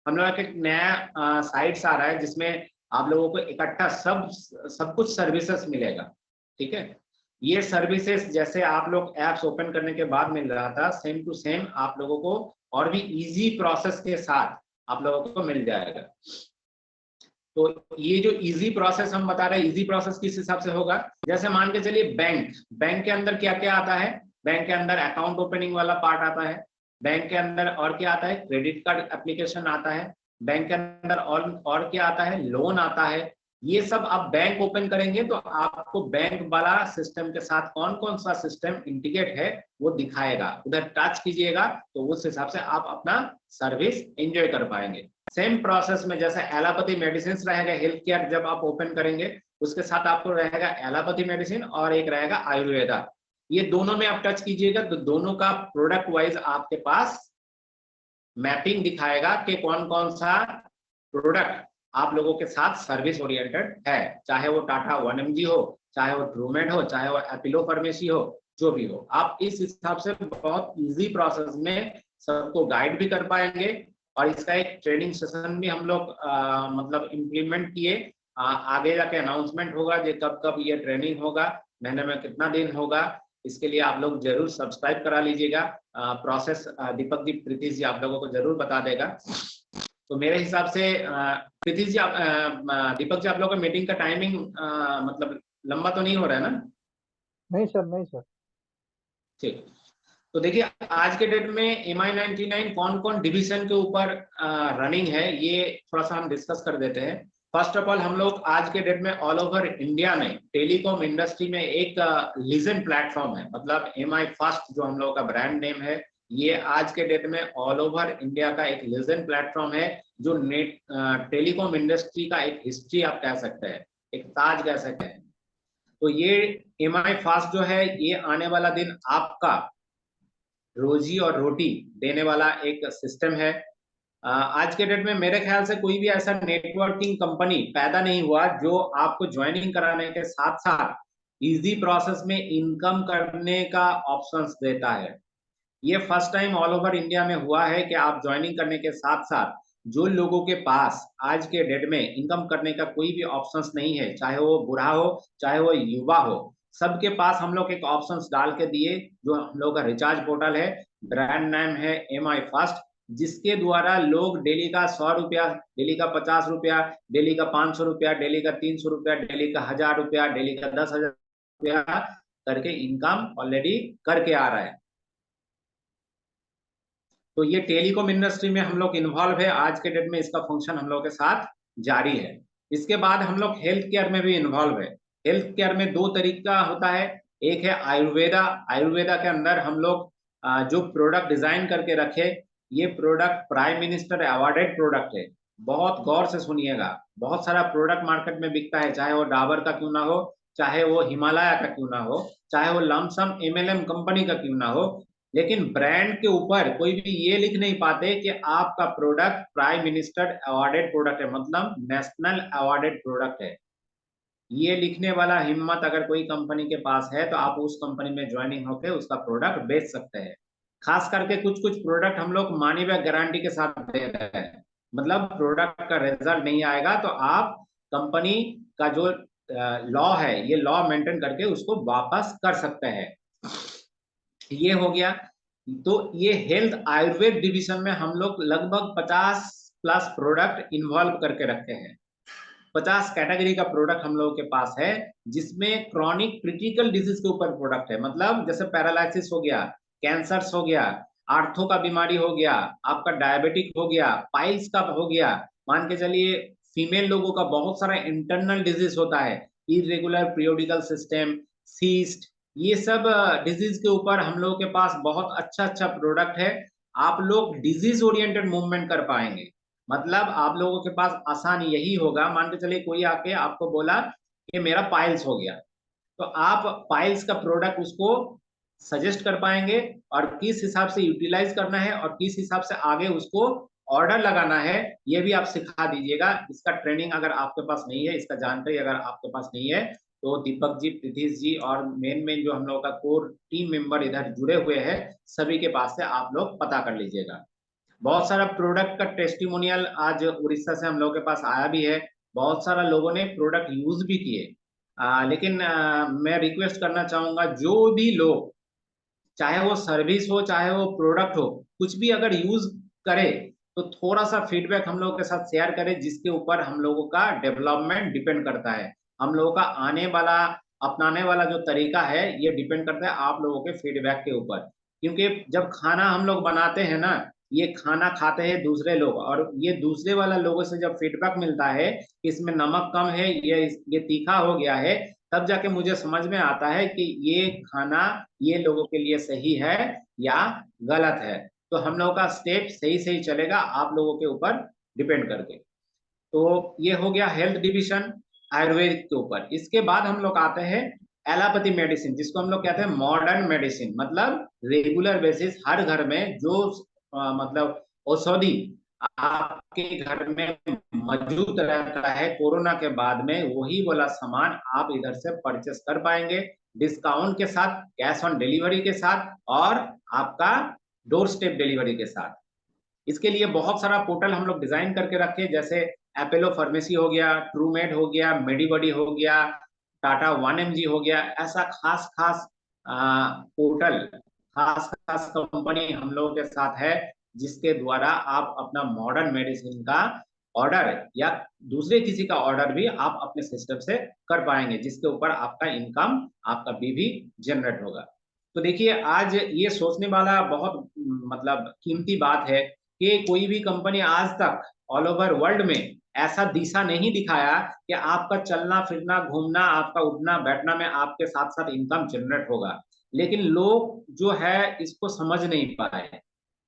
हम लोग का एक नया साइट्स आ रहा है जिसमें आप लोगों को इकट्ठा सब कुछ सर्विसेज मिलेगा। ठीक है, ये सर्विसेज जैसे आप लोग एप्स ओपन करने के बाद मिल रहा था, सेम टू सेम आप लोगों को और भी इजी प्रोसेस के साथ आप लोगों को मिल जाएगा। तो ये जो इजी प्रोसेस हम बता रहे हैं, इजी प्रोसेस किस हिसाब से होगा, जैसे मान के चलिए बैंक के अंदर क्या क्या आता है। बैंक के अंदर अकाउंट ओपनिंग वाला पार्ट आता है। बैंक के अंदर और क्या आता है, क्रेडिट कार्ड एप्लीकेशन आता है। बैंक के अंदर और क्या आता है, लोन आता है। ये सब आप बैंक ओपन करेंगे तो आपको बैंक वाला सिस्टम के साथ कौन कौन सा सिस्टम इंटीग्रेट है वो दिखाएगा। उधर टच कीजिएगा तो उस हिसाब से आप अपना सर्विस एंजॉय कर पाएंगे। सेम प्रोसेस में जैसे एलोपैथी मेडिसिन रहेगा, हेल्थ केयर जब आप ओपन करेंगे उसके साथ आपको रहेगा एलोपैथी मेडिसिन और एक रहेगा आयुर्वेदा। ये दोनों में आप टच कीजिएगा तो दोनों का प्रोडक्ट वाइज आपके पास मैपिंग दिखाएगा कि कौन कौन सा प्रोडक्ट आप लोगों के साथ सर्विस ओरिएंटेड है। चाहे वो टाटा 1mg हो, चाहे वो ट्रूमेड हो, चाहे वो एपिलो फार्मेसी हो, जो भी हो। आप इस हिसाब से बहुत इजी प्रोसेस में सबको गाइड भी कर पाएंगे। और इसका एक ट्रेनिंग सेशन भी हम लोग मतलब इम्प्लीमेंट किए। आगे जाके अनाउंसमेंट होगा कि कब कब ये ट्रेनिंग होगा, महीने में कितना दिन होगा। इसके लिए आप लोग जरूर सब्सक्राइब करा लीजिएगा। प्रोसेस दीपक जी, प्रीति जी आप लोगों को जरूर बता देगा। तो मेरे हिसाब से प्रीति जी दीपक जी, आप लोगों का मीटिंग का टाइमिंग मतलब लंबा तो नहीं हो रहा है ना? नहीं सर, नहीं सर। ठीक। तो देखिए आज के डेट में EMI99 कौन कौन डिवीजन के ऊपर रनिंग है ये थोड़ा सा हम डिस्कस कर देते हैं। फर्स्ट ऑफ ऑल हम लोग आज के डेट में ऑल ओवर इंडिया में टेलीकॉम इंडस्ट्री में एक लीजेंड प्लेटफॉर्म है, मतलब MI फर्स्ट जो हम लोगों का ब्रांड नेम है, ये आज के डेट में ऑल ओवर इंडिया का एक लीजेंड प्लेटफॉर्म है जो नेट टेलीकॉम इंडस्ट्री का एक हिस्ट्री आप कह सकते हैं, एक ताज कह सकते हैं। तो ये MI फास्ट जो है ये आने वाला दिन आपका रोजी और रोटी देने वाला एक सिस्टम है। आज के डेट में मेरे ख्याल से कोई भी ऐसा नेटवर्किंग कंपनी पैदा नहीं हुआ जो आपको ज्वाइनिंग कराने के साथ साथ इजी प्रोसेस में इनकम करने का ऑप्शंस देता है। ये first time all over India में हुआ है कि आप ज्वाइनिंग करने के साथ साथ जो लोगों के पास आज के डेट में इनकम करने का कोई भी ऑप्शंस नहीं है, चाहे वो बूढ़ा हो चाहे वो युवा हो, सबके पास हम लोग एक ऑप्शंस डाल के दिए। जो हम लोग का रिचार्ज पोर्टल है, ब्रांड नेम है MI फर्स्ट, जिसके द्वारा लोग डेली का 100 रुपया, डेली का 50 रुपया, डेली का 500 रुपया, डेली का 300 रुपया, डेली का 1000 रुपया, डेली का 10,000 रुपया करके इनकम ऑलरेडी करके आ रहा है। तो ये टेलीकॉम इंडस्ट्री में हम लोग इन्वॉल्व है, आज के डेट में इसका फंक्शन हम लोग के साथ जारी है। इसके बाद हम लोग हेल्थ केयर में भी इन्वॉल्व है। हेल्थ केयर में दो तरीका होता है, एक है आयुर्वेदा। आयुर्वेदा के अंदर हम लोग जो प्रोडक्ट डिजाइन करके रखे, ये product prime minister awarded product है। बहुत गौर से सुनिएगा, बहुत सारा प्रोडक्ट मार्केट में बिकता है, चाहे वो डाबर का क्यों ना हो, चाहे वो हिमालय का क्यों ना हो, चाहे वो लमसम MLM कंपनी का क्यों ना हो, लेकिन ब्रांड के ऊपर कोई भी ये लिख नहीं पाते कि आपका product prime minister awarded product है, मतलब नेशनल अवार्डेड प्रोडक्ट है। ये लिखने वाला हिम्मत अगर कोई कंपनी के पास है तो आप उस कंपनी में ज्वाइनिंग होकर उसका प्रोडक्ट बेच सकते हैं। खास करके कुछ कुछ प्रोडक्ट हम लोग मनी बैक गारंटी के साथ दे रहे हैं, मतलब प्रोडक्ट का रिजल्ट नहीं आएगा तो आप कंपनी का जो लॉ है, ये लॉ मेंटेन करके उसको वापस कर सकते हैं। ये हो गया। तो ये हेल्थ आयुर्वेद डिवीजन में हम लोग लगभग 50+ प्रोडक्ट इन्वॉल्व करके रखे हैं। 50 कैटेगरी का प्रोडक्ट हम लोगों के पास है, जिसमें क्रॉनिक क्रिटिकल डिजीज के ऊपर प्रोडक्ट है। मतलब जैसे पैरालिसिस हो गया, कैंसर्स हो गया, आर्थो का बीमारी हो गया, आपका डायबिटिक हो गया, पाइल्स का हो गया, मान के चलिए फीमेल लोगों का बहुत सारा इंटरनल डिजीज होता है, इरेगुलर पीरियोडिकल सिस्टम, सीस्ट, ये सब डिजीज के ऊपर हम लोगों के पास बहुत अच्छा अच्छा प्रोडक्ट है। आप लोग डिजीज ओरिएंटेड मूवमेंट कर पाएंगे। मतलब आप लोगों के पास आसान यही होगा, मान के चलिए कोई आके आपको बोला कि मेरा पाइल्स हो गया, तो आप पाइल्स का प्रोडक्ट उसको सजेस्ट कर पाएंगे, और किस हिसाब से यूटिलाइज करना है और किस हिसाब से आगे उसको ऑर्डर लगाना है, ये भी आप सिखा दीजिएगा। इसका ट्रेनिंग अगर आपके पास नहीं है, इसका जानकारी अगर आपके पास नहीं है, तो दीपक जी, प्रीतीश जी और मेन मेन जो हम लोग का कोर टीम मेंबर इधर जुड़े हुए हैं, सभी के पास से आप लोग पता कर लीजिएगा। बहुत सारा प्रोडक्ट का टेस्टिमोनियल आज उड़ीसा से हम लोग के पास आया भी है, बहुत सारा लोगों ने प्रोडक्ट यूज भी किए। लेकिन मैं रिक्वेस्ट करना चाहूंगा, जो भी लोग, चाहे वो सर्विस हो चाहे वो प्रोडक्ट हो, कुछ भी अगर यूज करे, तो थोड़ा सा फीडबैक हम लोगों के साथ शेयर करें, जिसके ऊपर हम लोगों का डेवलपमेंट डिपेंड करता है। हम लोगों का आने वाला, अपनाने वाला जो तरीका है, ये डिपेंड करता है आप लोगों के फीडबैक के ऊपर। क्योंकि जब खाना हम लोग बनाते हैं ना, ये खाना खाते हैं दूसरे लोग, और ये दूसरे वाला लोगों से जब फीडबैक मिलता है कि इसमें नमक कम है, ये तीखा हो गया है, तब जाके मुझे समझ में आता है कि ये खाना ये लोगों के लिए सही है या गलत है। तो हम लोगों का स्टेप सही सही चलेगा आप लोगों के ऊपर डिपेंड करके। तो ये हो गया हेल्थ डिविजन आयुर्वेद के ऊपर। इसके बाद हम लोग आते हैं एलोपैथी मेडिसिन, जिसको हम लोग कहते हैं मॉडर्न मेडिसिन। मतलब रेगुलर बेसिस हर घर में जो मतलब औषधि आपके घर में मौजूद रहता है, कोरोना के बाद में वही वाला सामान आप इधर से परचेस कर पाएंगे, डिस्काउंट के साथ, कैश ऑन डिलीवरी के साथ, और आपका डोर स्टेप डिलीवरी के साथ। इसके लिए बहुत सारा पोर्टल हम लोग डिजाइन करके रखे, जैसे एपेलो फार्मेसी हो गया, ट्रूमेड हो गया, मेडीबॉडी हो गया, टाटा 1mg हो गया। ऐसा खास खास पोर्टल, खास खास कंपनी हम लोगों के साथ है, जिसके द्वारा आप अपना मॉडर्न मेडिसिन का ऑर्डर या दूसरे किसी का ऑर्डर भी आप अपने सिस्टम से कर पाएंगे, जिसके ऊपर आपका इनकम, आपका बीवी जनरेट होगा। तो देखिए, आज ये सोचने वाला बहुत मतलब कीमती बात है कि कोई भी कंपनी आज तक ऑल ओवर वर्ल्ड में ऐसा दिशा नहीं दिखाया कि आपका चलना फिरना घूमना, आपका उठना बैठना में आपके साथ साथ इनकम जनरेट होगा। लेकिन लोग जो है इसको समझ नहीं पाए।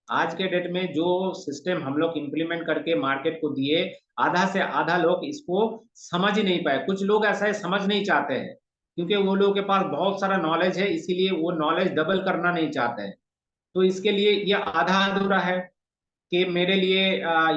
आज के डेट में जो सिस्टम हम लोग इम्प्लीमेंट करके मार्केट को दिए, आधा से आधा लोग इसको समझ ही नहीं पाए। कुछ लोग ऐसा है समझ नहीं चाहते हैं, क्योंकि वो लोगों के पास बहुत सारा नॉलेज है, इसीलिए वो नॉलेज डबल करना नहीं चाहते हैं। तो इसके लिए ये आधा अधूरा है कि मेरे लिए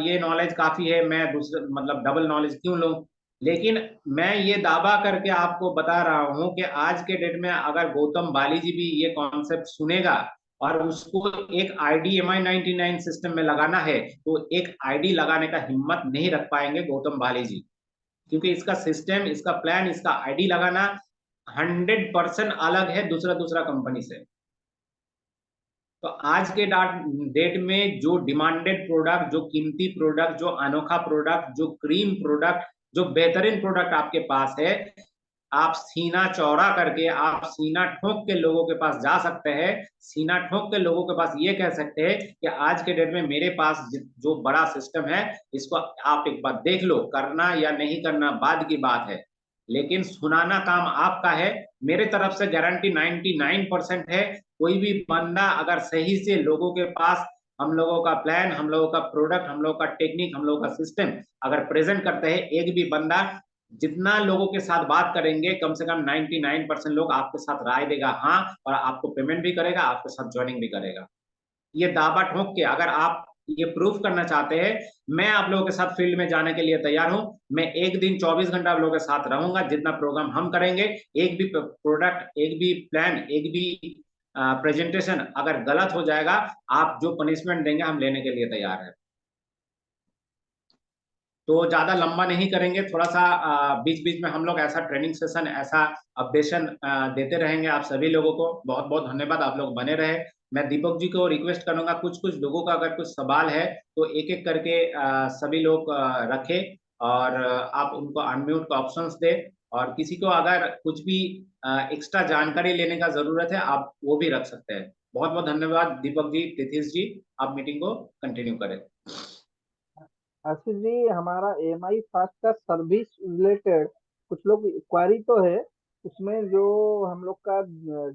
ये नॉलेज काफी है, मैं दूसरे मतलब डबल नॉलेज क्यों लूं। लेकिन मैं ये दावा करके आपको बता रहा हूं कि आज के डेट में अगर गौतम बाली जी भी ये कॉन्सेप्ट सुनेगा और उसको एक आईडी MI99 सिस्टम में लगाना है, तो एक आईडी लगाने का हिम्मत नहीं रख पाएंगे गौतम बाली जी। क्योंकि इसका सिस्टम, इसका प्लान, इसका आईडी लगाना 100% अलग है दूसरा दूसरा कंपनी से। तो आज के डेट में जो डिमांडेड प्रोडक्ट, जो कीमती प्रोडक्ट, जो अनोखा प्रोडक्ट, जो क्रीम प्रोडक्ट, जो बेहतरीन प्रोडक्ट आपके पास है, आप सीना चौड़ा करके, आप सीना ठोक के लोगों के पास जा सकते हैं, सीना ठोक के लोगों के पास ये कह सकते हैं कि आज के डेट में मेरे पास जो बड़ा सिस्टम है, इसको आप एक बार देख लो, करना या नहीं करना बाद की बात है, लेकिन सुनाना काम आपका है। मेरे तरफ से गारंटी 99% है। कोई भी बंदा अगर सही से लोगों के पास हम लोगों का प्लान, हम लोगों का प्रोडक्ट, हम लोगों का टेक्निक, हम लोगों का सिस्टम अगर प्रेजेंट करते हैं, एक भी बंदा जितना लोगों के साथ बात करेंगे, कम से कम 99% लोग आपके साथ राय देगा हाँ, और आपको पेमेंट भी करेगा, आपके साथ ज्वाइनिंग भी करेगा। ये दावा ठोक के अगर आप ये प्रूफ करना चाहते हैं, मैं आप लोगों के साथ फील्ड में जाने के लिए तैयार हूं। मैं एक दिन 24 घंटा आप लोगों के साथ रहूंगा, जितना प्रोग्राम हम करेंगे, एक भी प्रोडक्ट, एक भी प्लान, एक भी प्रेजेंटेशन अगर गलत हो जाएगा, आप जो पनिशमेंट देंगे हम लेने के लिए तैयार है। तो ज्यादा लंबा नहीं करेंगे, थोड़ा सा बीच बीच में हम लोग ऐसा ट्रेनिंग सेशन, ऐसा अपडेशन देते रहेंगे आप सभी लोगों को। बहुत बहुत धन्यवाद, आप लोग बने रहे। मैं दीपक जी को रिक्वेस्ट करूंगा, कुछ कुछ लोगों का अगर कुछ सवाल है तो एक एक करके सभी लोग रखें, और आप उनको अनम्यूट का ऑप्शंस दे, और किसी को अगर कुछ भी एक्स्ट्रा जानकारी लेने का जरूरत है आप वो भी रख सकते हैं। बहुत बहुत धन्यवाद दीपक जी, तिथिश जी, आप मीटिंग को कंटिन्यू करें। आशीष जी, हमारा एमआई फास्ट का सर्विस रिलेटेड कुछ लोग क्वारी तो है, उसमें जो हम लोग का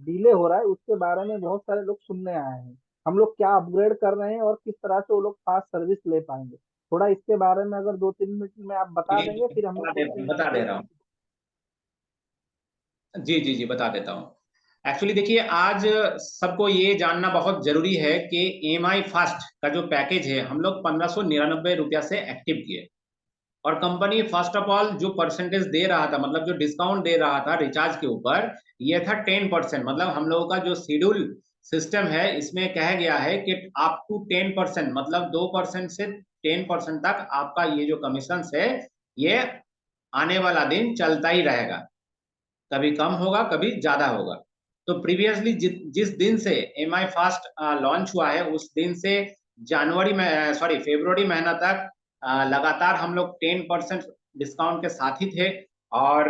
डिले हो रहा है उसके बारे में बहुत सारे लोग सुनने आए हैं। हम लोग क्या अपग्रेड कर रहे हैं और किस तरह से वो लोग फास्ट सर्विस ले पाएंगे, थोड़ा इसके बारे में अगर 2-3 मिनट में आप बता देंगे फिर हम लोग क्वेश्चन बता दे आंसर। रहा हूँ। जी जी जी, बता देता हूँ। एक्चुअली देखिए, आज सबको ये जानना बहुत जरूरी है कि एमआई फास्ट का जो पैकेज है हम लोग 1599 रुपया से एक्टिव किए। और कंपनी फर्स्ट ऑफ ऑल जो परसेंटेज दे रहा था, मतलब जो डिस्काउंट दे रहा था रिचार्ज के ऊपर, ये था 10%। मतलब हम लोगों का जो शेड्यूल सिस्टम है इसमें कहा गया है कि अप टू 10%, मतलब 2% से 10% तक आपका ये जो कमीशन है ये आने वाला दिन चलता ही रहेगा। कभी कम होगा, कभी ज्यादा होगा। तो प्रीवियसली जिस दिन से एम आई फास्ट लॉन्च हुआ है उस दिन से जनवरी में, सॉरी, फरवरी महीना तक लगातार हम लोग 10% डिस्काउंट के साथ ही थे। और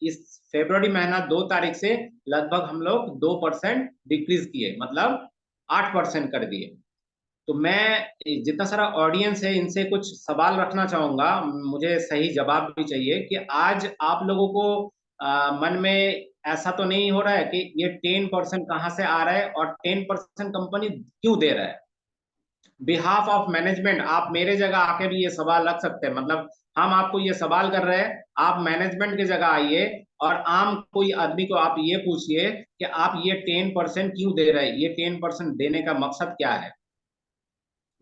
इस फरवरी महीना 2 तारीख से लगभग हम लोग 2% डिक्रीज किए, मतलब 8% कर दिए। तो मैं जितना सारा ऑडियंस है इनसे कुछ सवाल रखना चाहूंगा, मुझे सही जवाब भी चाहिए कि आज आप लोगों को मन में ऐसा तो नहीं हो रहा है कि ये 10% कहाँ से आ रहा है और 10% कंपनी क्यों दे रहा है? बिहाफ ऑफ मैनेजमेंट आप मेरे जगह आके भी ये सवाल रख सकते हैं। मतलब हम आपको ये सवाल कर रहे हैं, आप मैनेजमेंट की जगह आइए और आम कोई आदमी को आप ये पूछिए कि आप ये 10% क्यों दे रहे हैं, ये 10% देने का मकसद क्या है?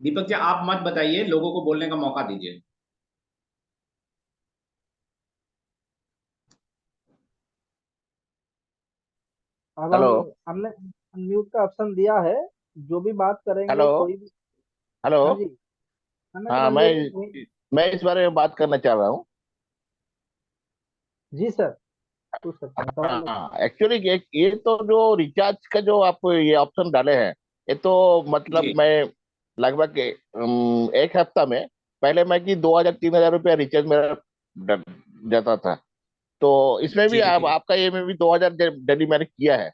दीपक जी आप मत बताइए, लोगों को बोलने का मौका दीजिए। अब हेलो। हमने अनम्यूट का ऑप्शन दिया है, जो भी बात करेंगे हेलो। कोई भी। हेलो। हाँ जी, कनेक्ट हाँ, रंजन जी। मैं इस बारे में बात करना चाह रहा हूँ। जी सर, पूछ सकते हैं सवाल ले। हाँ, एक्चुअली ये तो जो रिचार्ज का जो आप ये ऑप्शन डाले हैं, ये तो मतलब जी मैं लगभग एक हफ्ता में पहले मैं कि 2,000 3,000 रुपया रिचार्ज मेरा जाता था। तो इसमें भी जी आपका ये में भी 2,000 डेली मैंने किया है।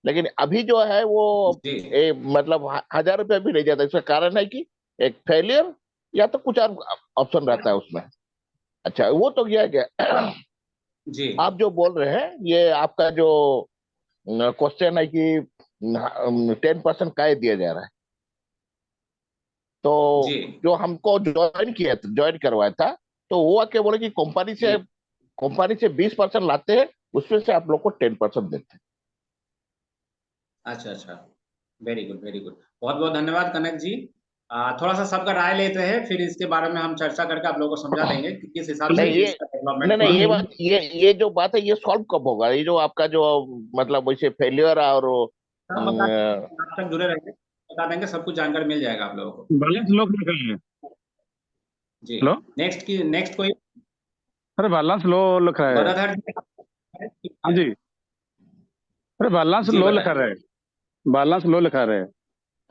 लेकिन अभी जो है वो जी मतलब 1,000 रुपया भी नहीं जाता। इसका कारण है कि एक फेलियर या तो कुछ और ऑप्शन रहता है उसमें। अच्छा, वो तो गया क्या। जी आप जो बोल रहे हैं ये आपका जो क्वेश्चन है कि 10% का दिया जा रहा है। तो जी जो हमको ज्वाइन करवाया था, तो वो आके बोले कि जी। कंपनी से 20% लाते हैं, उसमें से आप लोग को 10% देते हैं। अच्छा अच्छा, वेरी गुड वेरी गुड। बहुत बहुत धन्यवाद कनक जी। थोड़ा सा सबका राय लेते हैं, फिर इसके बारे में हम चर्चा करके आप लोगों को समझा देंगे कि किस हिसाब से नहीं ये इसका डेवलपमेंट नहीं हुआ। नहीं ये बात ये जो बात है ये सॉल्व कब होगा, ये जो आपका जो मतलब वैसे फेलियर और हम बता देंगे, आप तक जुड़े रहेंगे, बता देंगे, सब कुछ जानकारी मिल जाएगा आप लोगों को। बैलेंस लो लिखा है। जी। हेलो। नेक्स्ट कोई? अरे बैलेंस लो लिखा है। गदाधर जी हाँ जी। अरे बैलेंस जी लो लिखा बताएं। है। बैलेंस लो लिखा है।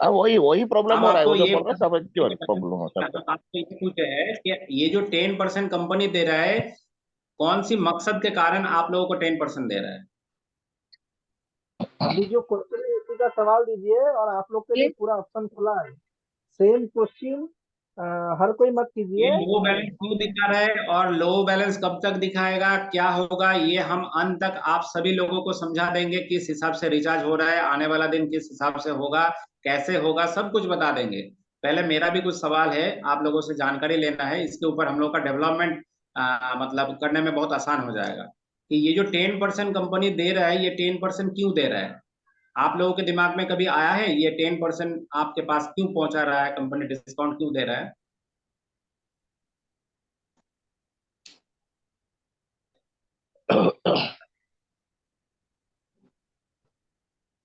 वही वही प्रॉब्लम अब हो रहा है, आपको वो जो ये बोल रहा है समझ क्यों प्रॉब्लम हो सकता है। आपको ये पूछे है कि ये जो 10% कंपनी दे रहा है, कौन सी मकसद के कारण आप लोगों को 10% दे रहा है? अभी जो क्वेश्चन है उसी का सवाल दीजिए और आप लोग के लिए पूरा ऑप्शन खुला है। सेम क्वेश्चन हर कोई मत ये कीजिए। लो बैलेंस क्यों दिखा रहा है और लो बैलेंस कब तक दिखाएगा, क्या होगा, ये हम अंत तक आप सभी लोगों को समझा देंगे, किस हिसाब से रिचार्ज हो रहा है, आने वाला दिन किस हिसाब से होगा, कैसे होगा, सब कुछ बता देंगे। पहले मेरा भी कुछ सवाल है, आप लोगों से जानकारी लेना है, इसके ऊपर हम लोग का डेवलपमेंट मतलब करने में बहुत आसान हो जाएगा कि ये जो 10% कंपनी दे रहा है, ये 10% क्यों दे रहा है? आप लोगों के दिमाग में कभी आया है ये 10% आपके पास क्यों पहुंचा रहा है, कंपनी डिस्काउंट क्यों दे रहा है?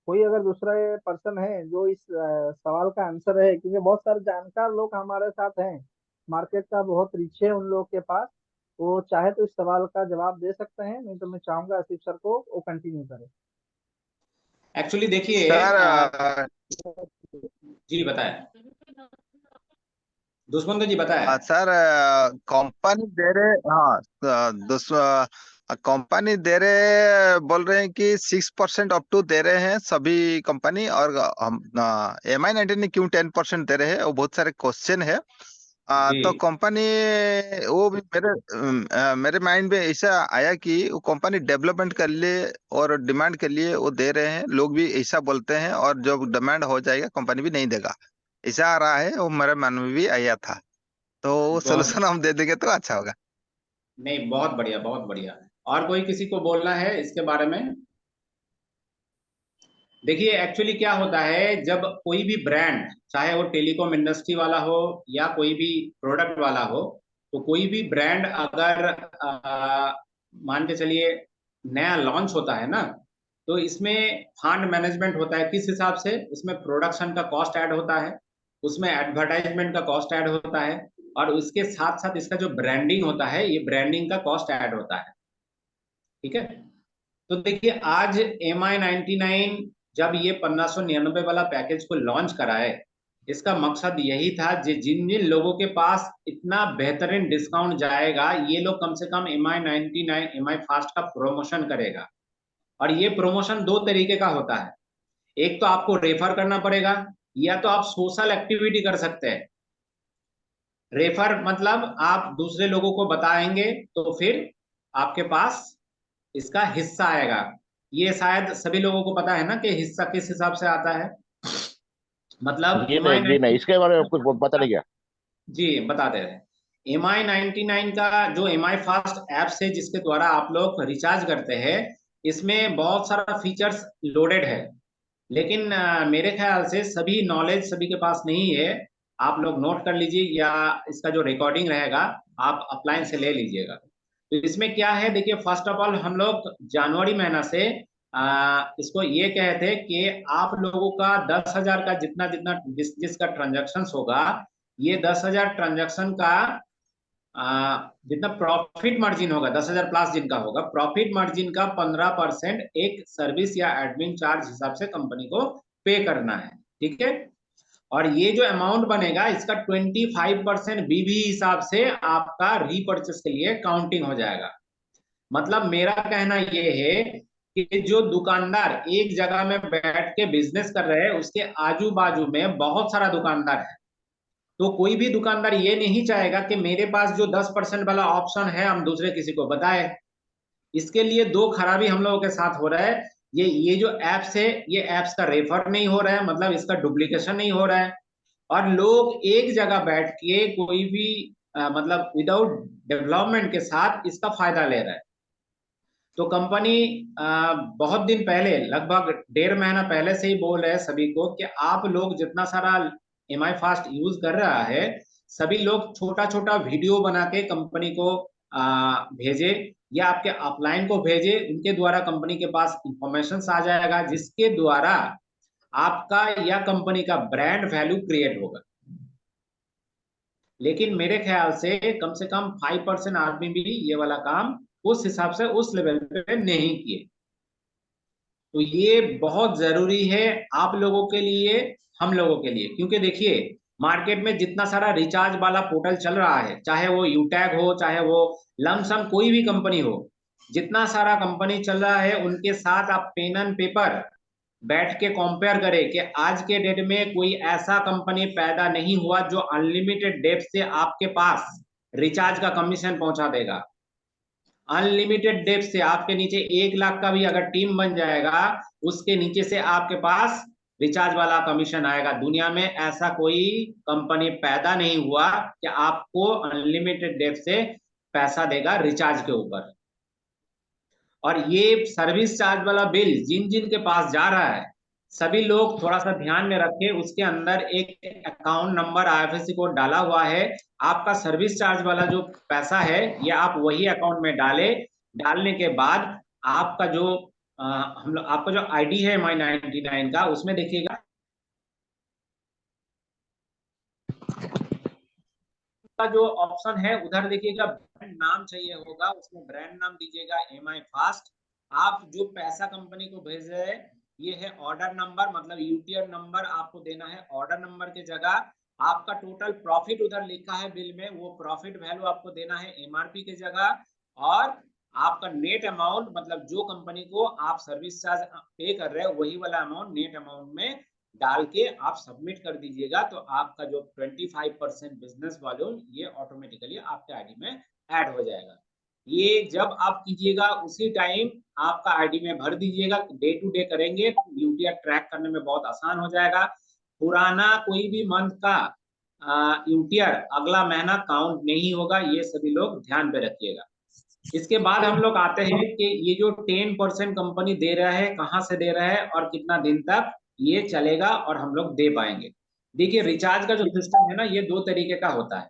कोई अगर दूसरा पर्सन है जो इस सवाल का आंसर है, क्योंकि बहुत सारे जानकार लोग हमारे साथ हैं, मार्केट का बहुत रिच है उन लोगों के पास, वो चाहे तो इस सवाल का जवाब दे सकते हैं, नहीं तो मैं चाहूंगा आसिफ सर को वो कंटिन्यू करें। एक्चुअली देखिए सर जी बताएं। दुष्मंत जी बताए। सर कंपनी दे रहे, हाँ कंपनी दे रहे, बोल रहे हैं कि 6% अप टू दे रहे हैं सभी कंपनी, और हम MI19 क्यों 10% दे रहे हैं, वो बहुत सारे क्वेश्चन है। तो जी कंपनी, वो भी मेरे माइंड में ऐसा आया कि वो कंपनी डेवलपमेंट के लिए और डिमांड के लिए वो दे रहे हैं, लोग भी ऐसा बोलते हैं, और जब डिमांड हो जाएगा कंपनी भी नहीं देगा, ऐसा आ रहा है, वो मेरे मन में भी आया था। तो वो बहुत सोल्यूशन हम दे देंगे तो अच्छा होगा। नहीं, बहुत बढ़िया बहुत बढ़िया। और कोई किसी को बोलना है इसके बारे में? देखिए एक्चुअली क्या होता है, जब कोई भी ब्रांड, चाहे वो टेलीकॉम इंडस्ट्री वाला हो या कोई भी प्रोडक्ट वाला हो, तो कोई भी ब्रांड अगर मान के चलिए नया लॉन्च होता है ना, तो इसमें फंड मैनेजमेंट होता है। किस हिसाब से? उसमें प्रोडक्शन का कॉस्ट ऐड होता है, उसमें एडवर्टाइजमेंट का कॉस्ट ऐड होता है, और उसके साथ साथ इसका जो ब्रांडिंग होता है, ये ब्रांडिंग का कॉस्ट ऐड होता है। ठीक है। तो देखिए आज MI99 जब ये 1599 वाला पैकेज को लॉन्च कराए, इसका मकसद यही था जिन जिन लोगों के पास इतना बेहतरीन डिस्काउंट जाएगा, ये लोग कम से कम MI99 MI फास्ट का प्रमोशन करेगा। और ये प्रमोशन दो तरीके का होता है। एक तो आपको रेफर करना पड़ेगा, या तो आप सोशल एक्टिविटी कर सकते हैं। रेफर मतलब आप दूसरे लोगों को बताएंगे, तो फिर आपके पास इसका हिस्सा आएगा। ये शायद सभी लोगों को पता है ना कि हिस्सा किस हिसाब से आता है। मतलब जी नहीं, इसके बारे में कुछ पता MI99, नहीं क्या। जी बता दे रहे हैं। MI99 का जो MI फास्ट ऐप से जिसके द्वारा आप लोग रिचार्ज करते हैं, इसमें बहुत सारा फीचर्स लोडेड है। लेकिन मेरे ख्याल से सभी नॉलेज सभी के पास नहीं है। आप लोग नोट कर लीजिए, या इसका जो रिकॉर्डिंग रहेगा आप अपलाइन से ले लीजिएगा। तो इसमें क्या है, देखिए फर्स्ट ऑफ ऑल हम लोग जनवरी महीना से इसको ये कहे थे कि आप लोगों का 10,000 का जितना जितना जिसका ट्रांजेक्शन होगा, ये 10,000 ट्रांजेक्शन का जितना प्रॉफिट मार्जिन होगा, 10,000 प्लस जिनका होगा, प्रॉफिट मार्जिन का 15% एक सर्विस या एडमिन चार्ज हिसाब से कंपनी को पे करना है। ठीक है। और ये जो अमाउंट बनेगा, इसका 25% बीबी हिसाब से आपका रीपर्चेस के लिए काउंटिंग हो जाएगा। मतलब मेरा कहना ये है कि जो दुकानदार एक जगह में बैठ के बिजनेस कर रहे हैं, उसके आजू बाजू में बहुत सारा दुकानदार है। तो कोई भी दुकानदार ये नहीं चाहेगा कि मेरे पास जो 10% वाला ऑप्शन है हम दूसरे किसी को बताए। इसके लिए दो खराबी हम लोगों के साथ हो रहा है। ये जो एप्स है, ये एप्स का रेफर नहीं हो रहा है, मतलब इसका डुप्लीकेशन नहीं हो रहा है। और लोग एक जगह बैठ के कोई भी मतलब विदाउट डेवलपमेंट के साथ इसका फायदा ले रहा है। तो कंपनी बहुत दिन पहले, लगभग 1.5 महीना पहले से ही बोल रहे हैं सभी को कि आप लोग जितना सारा MI फास्ट यूज कर रहा है, सभी लोग छोटा छोटा वीडियो बना के कंपनी को भेजे, या आपके अपलाइन को भेजे। उनके द्वारा कंपनी के पास इंफॉर्मेशन आ जाएगा, जिसके द्वारा आपका या कंपनी का ब्रांड वैल्यू क्रिएट होगा। लेकिन मेरे ख्याल से कम 5% आदमी भी ये वाला काम उस हिसाब से उस लेवल पे नहीं किए। तो ये बहुत जरूरी है आप लोगों के लिए, हम लोगों के लिए। क्योंकि देखिए मार्केट में जितना सारा रिचार्ज वाला पोर्टल चल रहा है, चाहे वो यूटैग हो, चाहे वो लमसम कोई भी कंपनी हो, जितना सारा कंपनी चल रहा है, उनके साथ आप पेन एंड पेपर बैठ के कंपेयर करें कि आज के डेट में कोई ऐसा कंपनी पैदा नहीं हुआ जो अनलिमिटेड डेप्थ से आपके पास रिचार्ज का कमीशन पहुंचा देगा। अनलिमिटेड डेप्थ से आपके नीचे 1 लाख का भी अगर टीम बन जाएगा, उसके नीचे से आपके पास रिचार्ज वाला कमीशन आएगा। दुनिया में ऐसा कोई कंपनी पैदा नहीं हुआ कि आपको अनलिमिटेड डेप्थ से पैसा देगा रिचार्ज के ऊपर। और ये सर्विस चार्ज वाला बिल जिन जिन के पास जा रहा है, सभी लोग थोड़ा सा ध्यान में रखें, उसके अंदर एक अकाउंट नंबर IFSC कोड डाला हुआ है। आपका सर्विस चार्ज वाला जो पैसा है, ये आप वही अकाउंट में डालें। डालने के बाद आपका जो हम लोग आपका जो ID है MI99 का, उसमें देखिएगा का जो ऑप्शन है, उधर देखिएगा ब्रांड नाम चाहिए होगा, उसमें ब्रांड नाम दीजिएगा MI फास्ट। आप जो पैसा कंपनी को भेज रहे हैं, ये है ऑर्डर नंबर, मतलब UTR नंबर आपको देना है ऑर्डर नंबर की जगह। आपका टोटल प्रॉफिट उधर लिखा है बिल में, वो प्रॉफिट वैल्यू आपको देना है एमआरपी की जगह, और आपका नेट अमाउंट मतलब जो कंपनी को आप सर्विस चार्ज पे कर रहे हो वही वाला अमाउंट नेट अमाउंट में डाल के आप सबमिट कर दीजिएगा। तो आपका जो 25% बिजनेस वॉल्यूम ये ऑटोमेटिकली आपके आईडी में ऐड हो जाएगा। ये जब आप कीजिएगा उसी टाइम आपका आईडी में भर दीजिएगा, डे टू डे करेंगे तो यूटीआर ट्रैक करने में बहुत आसान हो जाएगा। पुराना कोई भी मंथ का यूटीआर अगला महीना काउंट नहीं होगा, ये सभी लोग ध्यान पे रखिएगा। इसके बाद हम लोग आते हैं कि ये जो 10% कंपनी दे रहा है कहाँ से दे रहा है और कितना दिन तक ये चलेगा और हम लोग दे पाएंगे। देखिए रिचार्ज का जो सिस्टम है ना, ये 2 तरीके का होता है।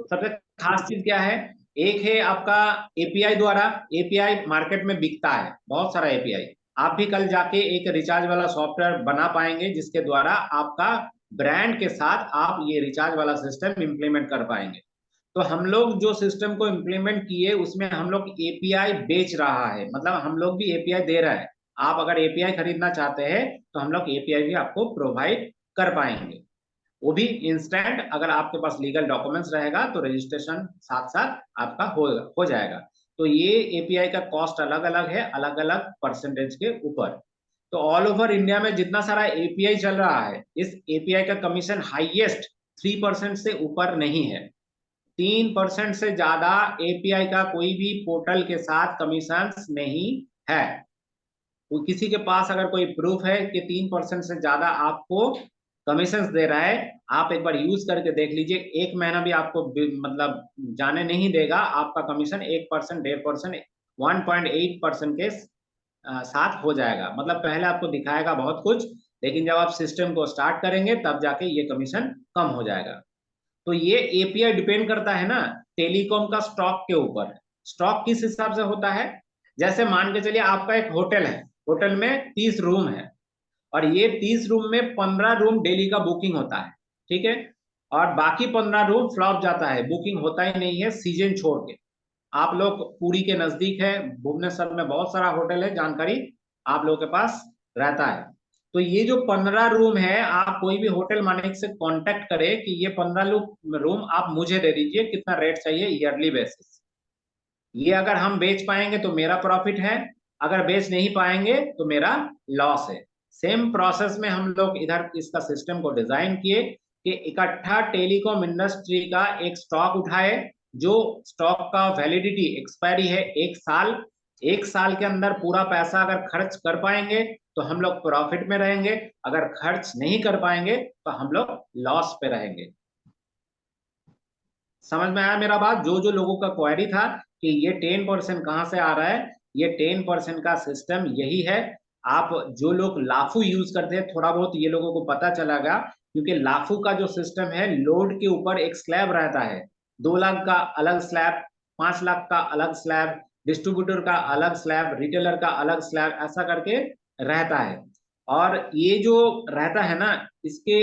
सबसे खास चीज क्या है, एक है आपका एपीआई द्वारा, एपीआई मार्केट में बिकता है बहुत सारा एपीआई। आप भी कल जाके एक रिचार्ज वाला सॉफ्टवेयर बना पाएंगे जिसके द्वारा आपका ब्रांड के साथ आप ये रिचार्ज वाला सिस्टम इंप्लीमेंट कर पाएंगे। तो हम लोग जो सिस्टम को इंप्लीमेंट किए उसमें हम लोग एपीआई बेच रहा है, मतलब हम लोग भी एपीआई दे रहा है। आप अगर एपीआई खरीदना चाहते हैं तो हम लोग एपीआई भी आपको प्रोवाइड कर पाएंगे, वो भी इंस्टेंट। अगर आपके पास लीगल डॉक्यूमेंट्स रहेगा तो रजिस्ट्रेशन साथ साथ आपका हो जाएगा। तो ये एपीआई का कॉस्ट अलग अलग है, अलग अलग परसेंटेज के ऊपर। तो ऑल ओवर इंडिया में जितना सारा एपीआई चल रहा है, इस एपीआई का कमीशन हाईएस्ट 3% से ऊपर नहीं है। 3% से ज्यादा एपीआई का कोई भी पोर्टल के साथ कमीशन नहीं है। वो किसी के पास अगर कोई प्रूफ है कि 3% से ज्यादा आपको कमीशन दे रहा है, आप एक बार यूज करके देख लीजिए, 1 महीना भी आपको मतलब जाने नहीं देगा। आपका कमीशन 1%, 1.5%, 1.8% के साथ हो जाएगा। मतलब पहले आपको दिखाएगा बहुत कुछ, लेकिन जब आप सिस्टम को स्टार्ट करेंगे तब जाके ये कमीशन कम हो जाएगा। तो ये एपीआई डिपेंड करता है ना टेलीकॉम का स्टॉक के ऊपर। स्टॉक किस हिसाब से होता है, जैसे मान के चलिए आपका एक होटल है, होटल में 30 रूम है और ये 30 रूम में 15 रूम डेली का बुकिंग होता है, ठीक है, और बाकी 15 रूम फ्लॉप जाता है, बुकिंग होता ही नहीं है सीजन छोड़ के। आप लोग पुरी के नजदीक है, भुवनेश्वर में बहुत सारा होटल है, जानकारी आप लोगों के पास रहता है। तो ये जो 15 रूम है, आप कोई भी होटल मालिक से कांटेक्ट करें कि ये 15 रूम आप मुझे दे दीजिए, कितना रेट चाहिए ईयरली बेसिस। ये अगर हम बेच पाएंगे तो मेरा प्रॉफिट है, अगर बेच नहीं पाएंगे तो मेरा लॉस है। सेम प्रोसेस में हम लोग इधर इसका सिस्टम को डिजाइन किए कि इकट्ठा टेलीकॉम इंडस्ट्री का एक स्टॉक उठाए, जो स्टॉक का वैलिडिटी एक्सपायरी है 1 साल। 1 साल के अंदर पूरा पैसा अगर खर्च कर पाएंगे तो हम लोग प्रॉफिट में रहेंगे, अगर खर्च नहीं कर पाएंगे तो हम लोग लॉस पे रहेंगे। समझ में आया मेरा बात? जो जो लोगों का क्वेरी था कि ये 10% कहाँ से आ रहा है, ये 10% का सिस्टम यही है। आप जो लोग लाफू यूज करते हैं, थोड़ा बहुत ये लोगों को पता चलेगा, क्योंकि लाफू का जो सिस्टम है लोड के ऊपर एक स्लैब रहता है। 2 लाख का अलग स्लैब, 5 लाख का अलग स्लैब, डिस्ट्रीब्यूटर का अलग स्लैब, रिटेलर का अलग स्लैब, ऐसा करके रहता है। और ये जो रहता है ना, इसके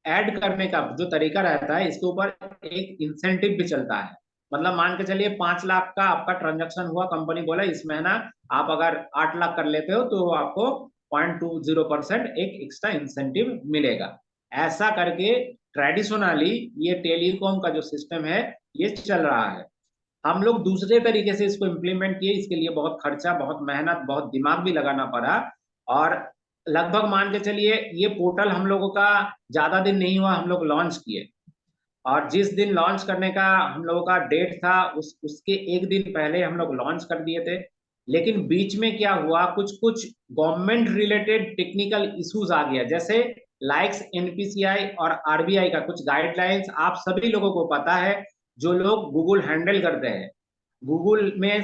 ऐड करने का जो तरीका रहता है, इसके ऊपर एक इंसेंटिव भी चलता है। मतलब मान के चलिए 5 लाख का आपका ट्रांजैक्शन हुआ, कंपनी बोला इस महीना आप अगर 8 लाख कर लेते हो तो आपको 0.20% एक एक्स्ट्रा इंसेंटिव मिलेगा। ऐसा करके ट्रेडिशनली ये टेलीकॉम का जो सिस्टम है ये चल रहा है। हम लोग दूसरे तरीके से इसको इम्प्लीमेंट किए, इसके लिए बहुत खर्चा, बहुत मेहनत, बहुत दिमाग भी लगाना पड़ा। और लगभग मान के चलिए ये पोर्टल हम लोगों का ज्यादा दिन नहीं हुआ, हम लोग लॉन्च किए, और जिस दिन लॉन्च करने का हम लोगों का डेट था उसके एक दिन पहले हम लोग लॉन्च कर दिए थे। लेकिन बीच में क्या हुआ, कुछ कुछ गवर्नमेंट रिलेटेड टेक्निकल इश्यूज आ गया, जैसे लाइक्स एनपीसीआई और आरबीआई का कुछ गाइडलाइंस आप सभी लोगों को पता है। जो लोग गूगल हैंडल करते हैं, गूगल में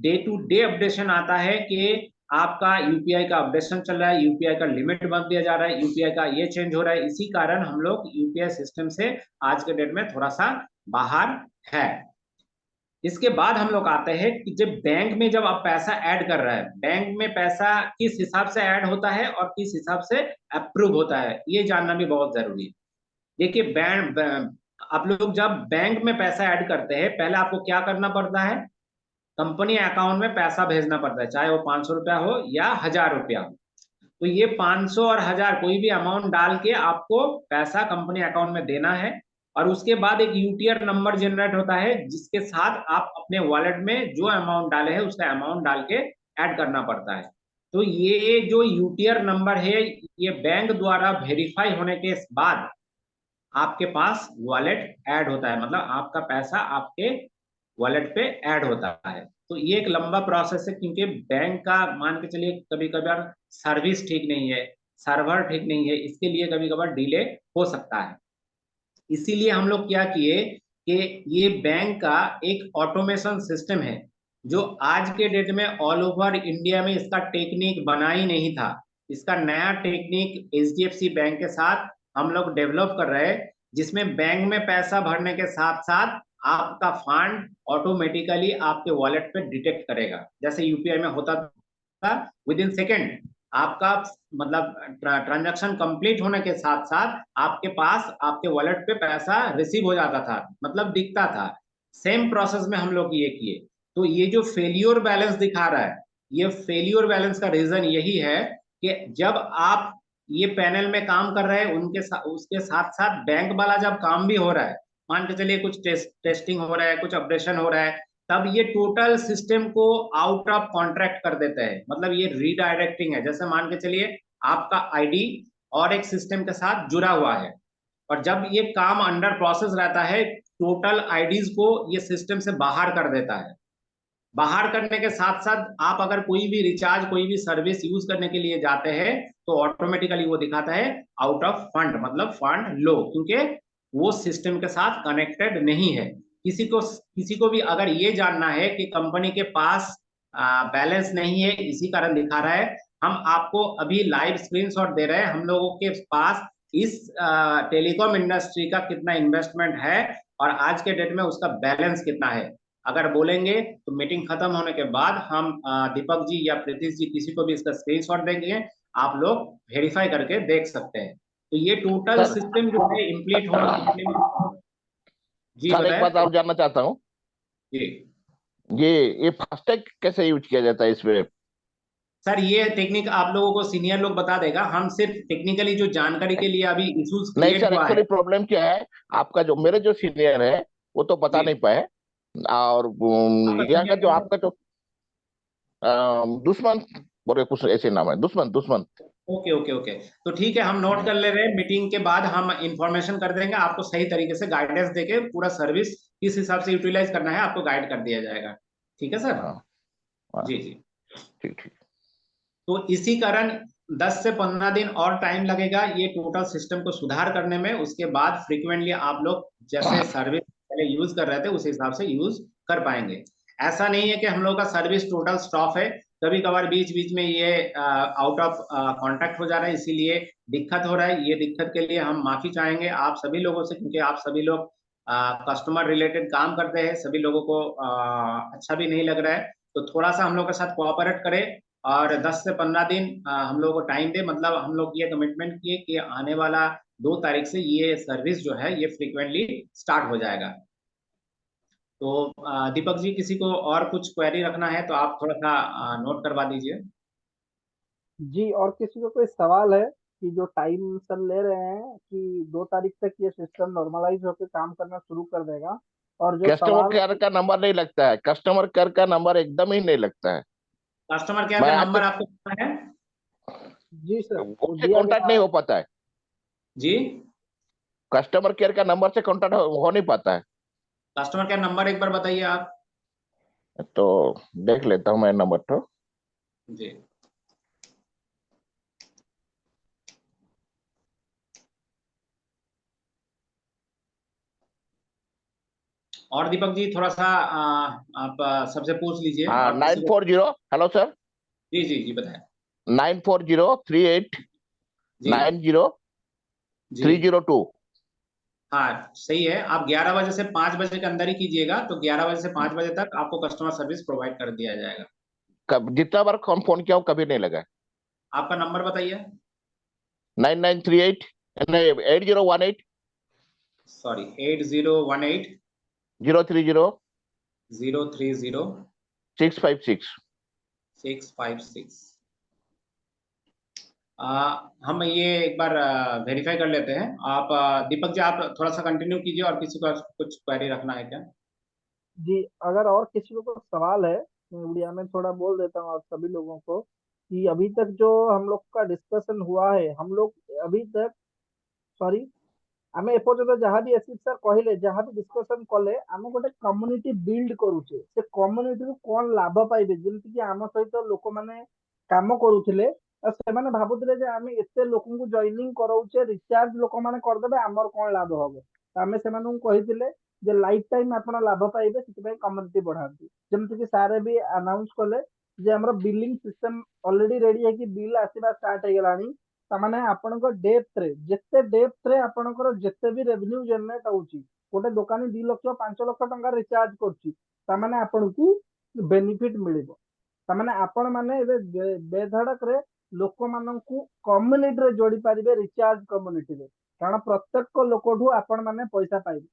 डे टू डे अपडेशन आता है कि आपका यूपीआई का अपडेशन चल रहा है, यूपीआई का लिमिट बढ़ दिया जा रहा है, यूपीआई का ये चेंज हो रहा है। इसी कारण हम लोग यूपीआई सिस्टम से आज के डेट में थोड़ा सा बाहर है। इसके बाद हम लोग आते हैं कि जब बैंक में जब आप पैसा ऐड कर रहे हैं, बैंक में पैसा किस हिसाब से ऐड होता है और किस हिसाब से अप्रूव होता है, ये जानना भी बहुत जरूरी है। देखिए बैंक, आप लोग जब बैंक में पैसा ऐड करते हैं, पहले आपको क्या करना पड़ता है, कंपनी अकाउंट में पैसा भेजना पड़ता है, चाहे वो 500 रुपया हो या 1000 रुपया हो। तो ये 500 और 1000 कोई भी अमाउंट डाल के आपको पैसा कंपनी अकाउंट में देना है, और उसके बाद एक यूटीआर नंबर जनरेट होता है जिसके साथ आप अपने वॉलेट में जो अमाउंट डाले हैं उसका अमाउंट डाल के ऐड करना पड़ता है। तो ये जो यूटीआर नंबर है ये बैंक द्वारा वेरीफाई होने के बाद आपके पास वॉलेट ऐड होता है, मतलब आपका पैसा आपके वॉलेट पे ऐड होता है। तो ये एक लंबा प्रोसेस है, क्योंकि बैंक का मान के चलिए कभी कभार सर्विस ठीक नहीं है, सर्वर ठीक नहीं है, इसके लिए कभी कभार डिले हो सकता है। इसीलिए हम लोग क्या किए कि ये बैंक का एक ऑटोमेशन सिस्टम है जो आज के डेट में ऑल ओवर इंडिया में इसका टेक्निक बना ही नहीं था। इसका नया टेक्निक एचडीएफसी बैंक के साथ हम लोग डेवलप कर रहे हैं, जिसमें बैंक में पैसा भरने के साथ साथ आपका फंड ऑटोमेटिकली आपके वॉलेट पे डिटेक्ट करेगा। जैसे यूपीआई में होता था, विद इन सेकेंड आपका मतलब ट्रांजैक्शन कंप्लीट होने के साथ साथ आपके पास आपके वॉलेट पे पैसा रिसीव हो जाता था, मतलब दिखता था। सेम प्रोसेस में हम लोग ये किए। तो ये जो फेल्योर बैलेंस दिखा रहा है, ये फेल्योर बैलेंस का रीजन यही है कि जब आप ये पैनल में काम कर रहे हैं उसके साथ साथ बैंक वाला जब काम भी हो रहा है, मान के चलिए कुछ टेस्टिंग हो रहा है, कुछ अपडेशन हो रहा है, तब ये टोटल सिस्टम को आउट ऑफ कॉन्ट्रैक्ट कर देता है। मतलब ये रीडायरेक्टिंग है। जैसे मान के चलिए आपका आईडी और एक सिस्टम के साथ जुड़ा हुआ है, और जब ये काम अंडर प्रोसेस रहता है टोटल आईडीज को ये सिस्टम से बाहर कर देता है। बाहर करने के साथ साथ आप अगर कोई भी रिचार्ज कोई भी सर्विस यूज करने के लिए जाते हैं तो ऑटोमेटिकली वो दिखाता है आउट ऑफ फंड, मतलब फंड लो, क्योंकि वो सिस्टम के साथ कनेक्टेड नहीं है। किसी को भी अगर ये जानना है कि कंपनी के पास बैलेंस नहीं है इसी कारण दिखा रहा है, हम आपको अभी लाइव स्क्रीनशॉट दे रहे हैं हम लोगों के पास इस टेलीकॉम इंडस्ट्री का कितना इन्वेस्टमेंट है और आज के डेट में उसका बैलेंस कितना है। अगर बोलेंगे तो मीटिंग खत्म होने के बाद हम दीपक जी या प्रीतिश जी किसी को भी इसका स्क्रीनशॉट देंगे, आप लोग वेरीफाई करके देख सकते हैं। तो ये टोटल सर सिस्टम जो है इम्प्लीट हो जी सर एक बात बताएं। और जानना चाहता हूँ, जी ये फास्टैग कैसे यूज किया जाता है इसमें? सर, ये टेक्निक आप लोगों को सीनियर लोग बता देगा, हम सिर्फ टेक्निकली जो जानकारी के लिए अभी इश्यूज नहीं क्रिएट सर, हुआ है। एक्चुअली प्रॉब्लम क्या है, आपका जो मेरे जो सीनियर है वो तो बता जी नहीं पाए, और आपका यहाँ का सीनियर जो कौन आपका जो दुश्मन बोले कुछ ऐसे नाम है, दुश्मन दुश्मन। ओके ओके ओके, तो ठीक है, हम नोट कर ले रहे हैं। मीटिंग के बाद हम इंफॉर्मेशन कर देंगे आपको, सही तरीके से गाइडेंस देके पूरा सर्विस किस हिसाब से यूटिलाइज करना है आपको गाइड कर दिया जाएगा। ठीक है सर। हाँ हाँ, जी जी। ठीक ठीक। तो इसी कारण 10 से 15 दिन और टाइम लगेगा ये टोटल सिस्टम को सुधार करने में। उसके बाद फ्रीक्वेंटली आप लोग जैसे सर्विस पहले यूज कर रहे थे उस हिसाब से यूज कर पाएंगे। ऐसा नहीं है कि हम लोग का सर्विस टोटल स्टॉप है, कभी कभार बीच बीच में ये आउट ऑफ कॉन्टैक्ट हो जा रहा है, इसीलिए दिक्कत हो रहा है। ये दिक्कत के लिए हम माफी चाहेंगे आप सभी लोगों से, क्योंकि आप सभी लोग कस्टमर रिलेटेड काम करते हैं, सभी लोगों को अच्छा भी नहीं लग रहा है। तो थोड़ा सा हम लोग के साथ कोऑपरेट करें और 10 से 15 दिन हम लोग को टाइम दे। मतलब हम लोग ये कमिटमेंट किए कि आने वाला 2 तारीख से ये सर्विस जो है ये फ्रीक्वेंटली स्टार्ट हो जाएगा। तो दीपक जी किसी को और कुछ क्वेरी रखना है तो आप थोड़ा सा नोट करवा दीजिए। जी, और किसी को कोई सवाल है कि जो टाइम सर ले रहे हैं कि 2 तारीख तक ये सिस्टम नॉर्मलाइज होकर काम करना शुरू कर देगा, और जो कस्टमर सवाल केयर का नंबर नहीं लगता है, कस्टमर केयर का नंबर एकदम ही नहीं लगता है। कस्टमर केयर मैं का आज नंबर तक आपको पता है? जी सर वो उससे दिया कांटेक्ट गया नहीं है। हो पाता है, जी कस्टमर केयर का नंबर से कांटेक्ट हो नहीं पाता है। कस्टमर केयर नंबर एक बार बताइए आप। तो देख लेता हूँ मैं नंबर तो। जी और दीपक जी थोड़ा सा आप सबसे पूछ लीजिए हाँ, और किसी को। 940, हेलो सर, जी जी जी बताएं। 9403890 जी 302। हाँ सही है। आप 11 बजे से 5 बजे के अंदर ही कीजिएगा, तो 11 बजे से 5 बजे तक आपको कस्टमर सर्विस प्रोवाइड कर दिया जाएगा। कब जितना बार फोन किया हूँ कभी नहीं लगा। आपका नंबर बताइए। 9938 नहीं 8018 सॉरी 8018 030 030 656। 656। हम ये एक बार वेरीफाई कर लेते हैं। आप दीपक जी आप थोड़ा सा कंटिन्यू कीजिए, और किसी को कुछ क्वेरी रखना है क्या? जी, अगर और किसी को सवाल है मैं उड़िया में थोड़ा बोल देता हूँ आप सभी लोगों को कि अभी तक जो हम लोग का डिस्कशन हुआ है, हम लोग अभी तक, सॉरी, आमे एपर्यंत जहाँ भी एसपी सर कहले जहाँ भी डिस्कशन कले आम गोटे कम्युनिटी बिल्ड करूचे से कम्युनिटी रू कौन लाभ पाइबे जेमति कि आम सहित लोक माने काम करूथिले सेमाने भाबुथिले जे आमे एते लोकन को जॉइनिंग कराउचे रिचार्ज लोक माने करदेबे हमर कोन लाभ हबो। तो आमे सेमानन कहिथिले जे लाइफ टाइम आपण लाभ पाइबे सितबे कम्युनिटी बढ़ांती जेमति कि सारे भी अनाउंस कले जे हमर बिलिंग सिस्टम ऑलरेडी रेडी है कि बिल आसीबा स्टार्ट हे गेलानी तामाने आपणको डेप्थ रे जेते डेप्थ रे आपणकर जेते भी रेवेन्यू जनरेट होउची गोटे दुकानी 2 लाख 5 लाख टंका रिचार्ज करची तामाने आपणकू बेनिफिट मिलिबो। तामाने आपण माने एबे बेधड़क रे लोक माननकू कम्युनिटी रे जोड़ी पारिबे रिचार्ज कम्युनिटी रे कारण प्रत्येक लोकठू आपण माने पैसा पाइबे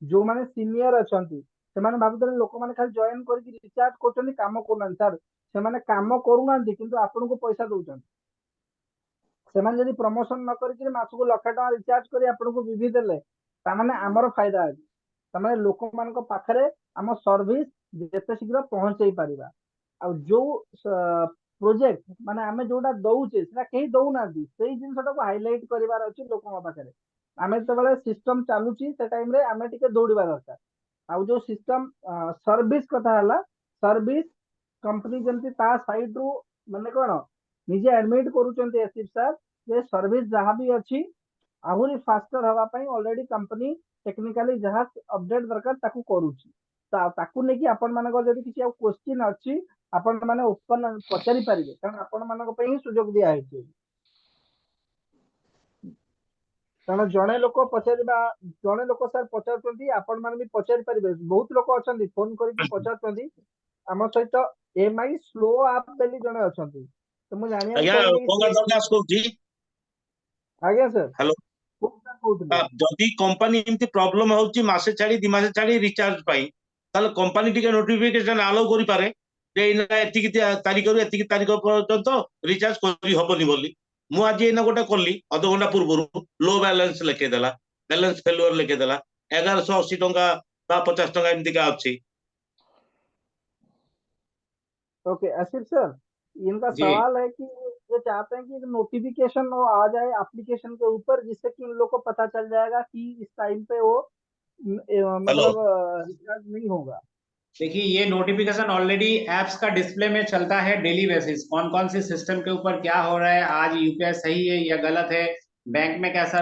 जो माने सीनियर अछंती ସେମାନେ ଭାବୁଥିଲେ ଲୋକମାନେ ଖାଲି ଜଏନ କରିକି ରିଚାର୍ଜ କରୁଛନ୍ତି କାମ କରୁନାହାନ୍ତି ସାର୍ ସେମାନେ କାମ କରୁନାହାନ୍ତି କିନ୍ତୁ ଆପଣଙ୍କୁ ପଇସା ଦଉଛନ୍ତି ସେମାନେ ଯଦି ପ୍ରମୋସନ ନ କରିକି ମାସକୁ ଲକ୍ଷେ ଟଙ୍କା ରିଚାର୍ଜ କରି ଆପଣଙ୍କୁ ବିଭି ଦେଲେ ତାମାନେ ଆମର ଫାଇଦା ଅଛି ତାମାନେ ଲୋକମାନଙ୍କ ପାଖରେ ଆମ ସର୍ଭିସ ଯେତେ ଶୀଘ୍ର ପହଞ୍ଚେଇ ପାରିବା ଆଉ ଯୋଉ ପ୍ରୋଜେକ୍ଟ ମାନେ ଆମେ ଯୋଉଟା ଦଉଛେ ସେଟା କେହି ଦଉନାହାନ୍ତି ସେଇ ଜିନିଷଟାକୁ ହାଇଲାଇଟ କରିବାର ଅଛି ଲୋକଙ୍କ ପାଖରେ ଆମେ ଯେତେବେଳେ ସିଷ୍ଟମ ଚାଲୁଛି ସେ ଟାଇମରେ ଆମେ ଟିକେ ଦୌଡ଼ିବା ଦରକାର ଆଉ ଯୋଉ ସିଷ୍ଟମ ସର୍ଭିସ କଥା ହେଲା ସର୍ଭିସ कंपनी जमती ता साइड रू माने कोन निजे एडमिट करूचंती एसिप सर जे सर्विस जहां भी अछि आहुरी फास्टर हवा पई ऑलरेडी कंपनी टेक्निकली जहां अपडेट दरकार ताकू करूची ताकू ने कि आपण मानक जदी किसी आ क्वेश्चन अछि आपण माने ओपन पचारि परिबे कारण आपण मानक पई ही सुजोग दिया है कारण जणे लोक पचारिबा जणे लोक सर पचारचंती आपण माने भी पचारि परिबे बहुत लोक अछंती फोन करके पचारचंती आम सहित एमआई स्लो आप बेली जणे अछंती तो मु जानिया आज्ञा गंगाधर दास कहूची आज्ञा सर हेलो कोटा कहउतले जदि कंपनी एमती प्रॉब्लम होची मासे छाड़ी 2 मासे छाड़ी रिचार्ज पाई ताले कंपनी टिके नोटिफिकेशन अलाउ करि पारे जे इना एतिकी तारीख रु एतिकी तारीख पर्यंत रिचार्ज करि हबनी बोली मु आज एना गोटे कली अध घंटा पूर्व लो बैलेंस लेके देला बैलेंस फेलुअर लेके देला 1180 टंका बा 50 टंका एमती का अछि। ओके आसिफ सर इनका जी सवाल है कि ये चाहते हैं कि एक नोटिफिकेशन वो आ जाए एप्लीकेशन के ऊपर जिससे कि उन लोग को पता चल जाएगा कि इस टाइम पे वो हेलो मतलब रिचार्ज नहीं होगा। देखिए ये नोटिफिकेशन ऑलरेडी एप्स का डिस्प्ले में चलता है डेली बेसिस, कौन कौन सी सिस्टम के ऊपर क्या हो रहा है, आज यूपीआई सही है या गलत है, बैंक में कैसा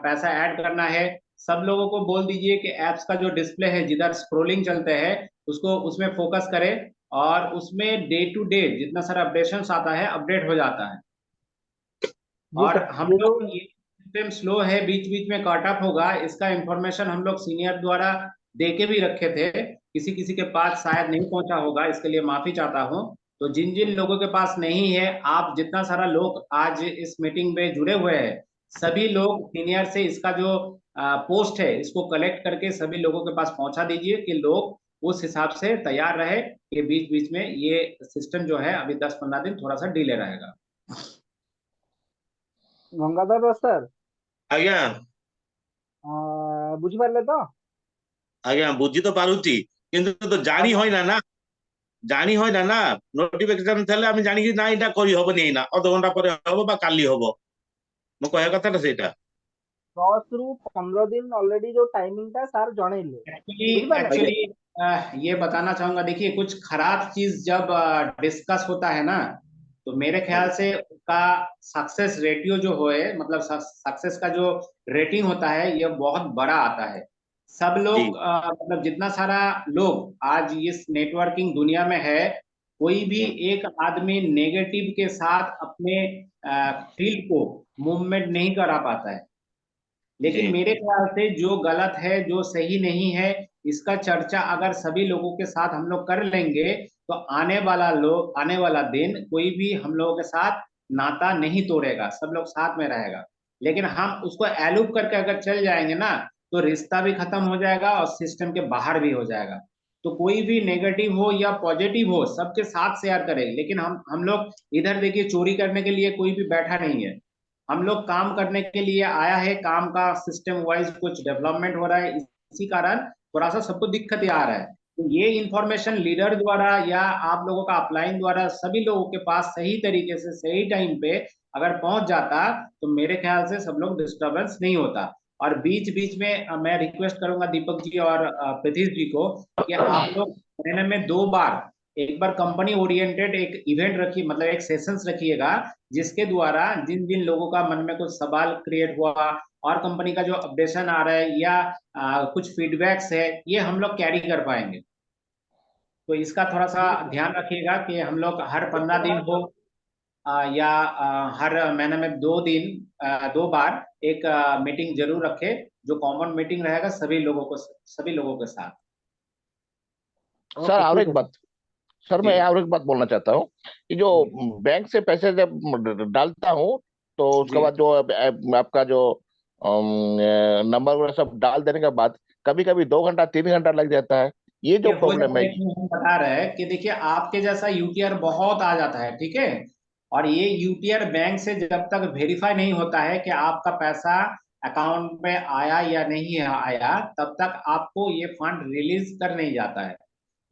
पैसा ऐड करना है, सब लोगों को बोल दीजिए कि एप्स का जो डिस्प्ले है जिधर स्क्रोलिंग चलते हैं उसको उसमें फोकस करें, और उसमें डे टू डे जितना सारा अपडेशन आता है अपडेट हो जाता है। जी और सर हम ये जो लोग ये सिस्टम स्लो है, बीच बीच में कट ऑफ होगा, इसका इंफॉर्मेशन हम लोग सीनियर द्वारा दे के भी रखे थे, किसी किसी के पास शायद नहीं पहुंचा होगा, इसके लिए माफी चाहता हूं। तो जिन जिन लोगों के पास नहीं है, आप जितना सारा लोग आज इस मीटिंग में जुड़े हुए हैं सभी लोग सीनियर से इसका जो पोस्ट है इसको कलेक्ट करके सभी लोगों के पास पहुंचा दीजिए कि लोग उस हिसाब से तैयार रहे कि बीच बीच में ये सिस्टम जो है अभी 10-15 दिन थोड़ा सा डिले रहेगा। गंगाधर सर आज्ञा बुझी पारले तो आज्ञा बुझी तो पारुची किंतु तो जानी होय ना जानी होय ना नोटिफिकेशन थले हम जानी कि ना इटा करी होबनी ना अध घंटा पर होबो बा काली होबो मो कहया कथा सेटा 10 रू 15 दिन ऑलरेडी जो टाइमिंग था सर जणैले बुझी पारले एक्चुअली ये बताना चाहूंगा, देखिए कुछ खराब चीज जब डिस्कस होता है ना तो मेरे ख्याल से उसका सक्सेस रेटियो जो है, मतलब सक्सेस का जो रेटिंग होता है ये बहुत बड़ा आता है। सब जी लोग मतलब जितना सारा लोग आज इस नेटवर्किंग दुनिया में है, कोई भी एक आदमी नेगेटिव के साथ अपने फील्ड को मूवमेंट नहीं करा पाता है। लेकिन जी मेरे ख्याल से जो गलत है जो सही नहीं है इसका चर्चा अगर सभी लोगों के साथ हम लोग कर लेंगे तो आने वाला दिन कोई भी हम लोगों के साथ नाता नहीं तोड़ेगा, सब लोग साथ में रहेगा। लेकिन हम उसको एलूप करके अगर चल जाएंगे ना तो रिश्ता भी खत्म हो जाएगा और सिस्टम के बाहर भी हो जाएगा। तो कोई भी नेगेटिव हो या पॉजिटिव हो सबके साथ शेयर करें। लेकिन हम लोग इधर देखिए चोरी करने के लिए कोई भी बैठा नहीं है, हम लोग काम करने के लिए आया है, काम का सिस्टम वाइज कुछ डेवलपमेंट हो रहा है, इसी कारण थोड़ा सा सबको दिक्कत आ रहा है। तो ये इंफॉर्मेशन लीडर द्वारा या आप लोगों का अपलाइन द्वारा सभी लोगों के पास सही तरीके से सही टाइम पे अगर पहुंच जाता तो मेरे ख्याल से सब लोग डिस्टर्बेंस नहीं होता। और बीच बीच में मैं रिक्वेस्ट करूंगा दीपक जी और प्रतीश जी को कि आप लोग महीने में 2 बार, एक बार कंपनी ओरिएंटेड एक इवेंट रखिए, मतलब एक सेशंस रखिएगा, जिसके द्वारा जिन जिन लोगों का मन में कुछ सवाल क्रिएट हुआ और कंपनी का जो अपडेशन आ रहा है या कुछ फीडबैक्स है, ये हम लोग कैरी कर पाएंगे। तो इसका थोड़ा सा ध्यान रखिएगा कि हम लोग हर 15 दिन हो या हर महीने में 2 दिन 2 बार एक मीटिंग जरूर रखे, जो कॉमन मीटिंग रहेगा सभी लोगों के साथ। सर और एक बात, सर मैं जी और एक बात बोलना चाहता हूँ कि जो बैंक से पैसे जब डालता हूँ तो उसके जी बाद जो आपका जो नंबर वगैरह सब डाल देने के बाद कभी कभी 2 घंटा 3 घंटा लग जाता है। ये ये जो हो प्रॉब्लम जाता है। है कि हम बता रहे हैं कि देखिए आपके जैसा यूटीआर बहुत आ जाता है, ठीक है, और ये यूटीआर बैंक से जब तक वेरीफाई नहीं होता है कि आपका पैसा अकाउंट में आया या नहीं आया, तब तक आपको ये फंड रिलीज कर नहीं जाता है।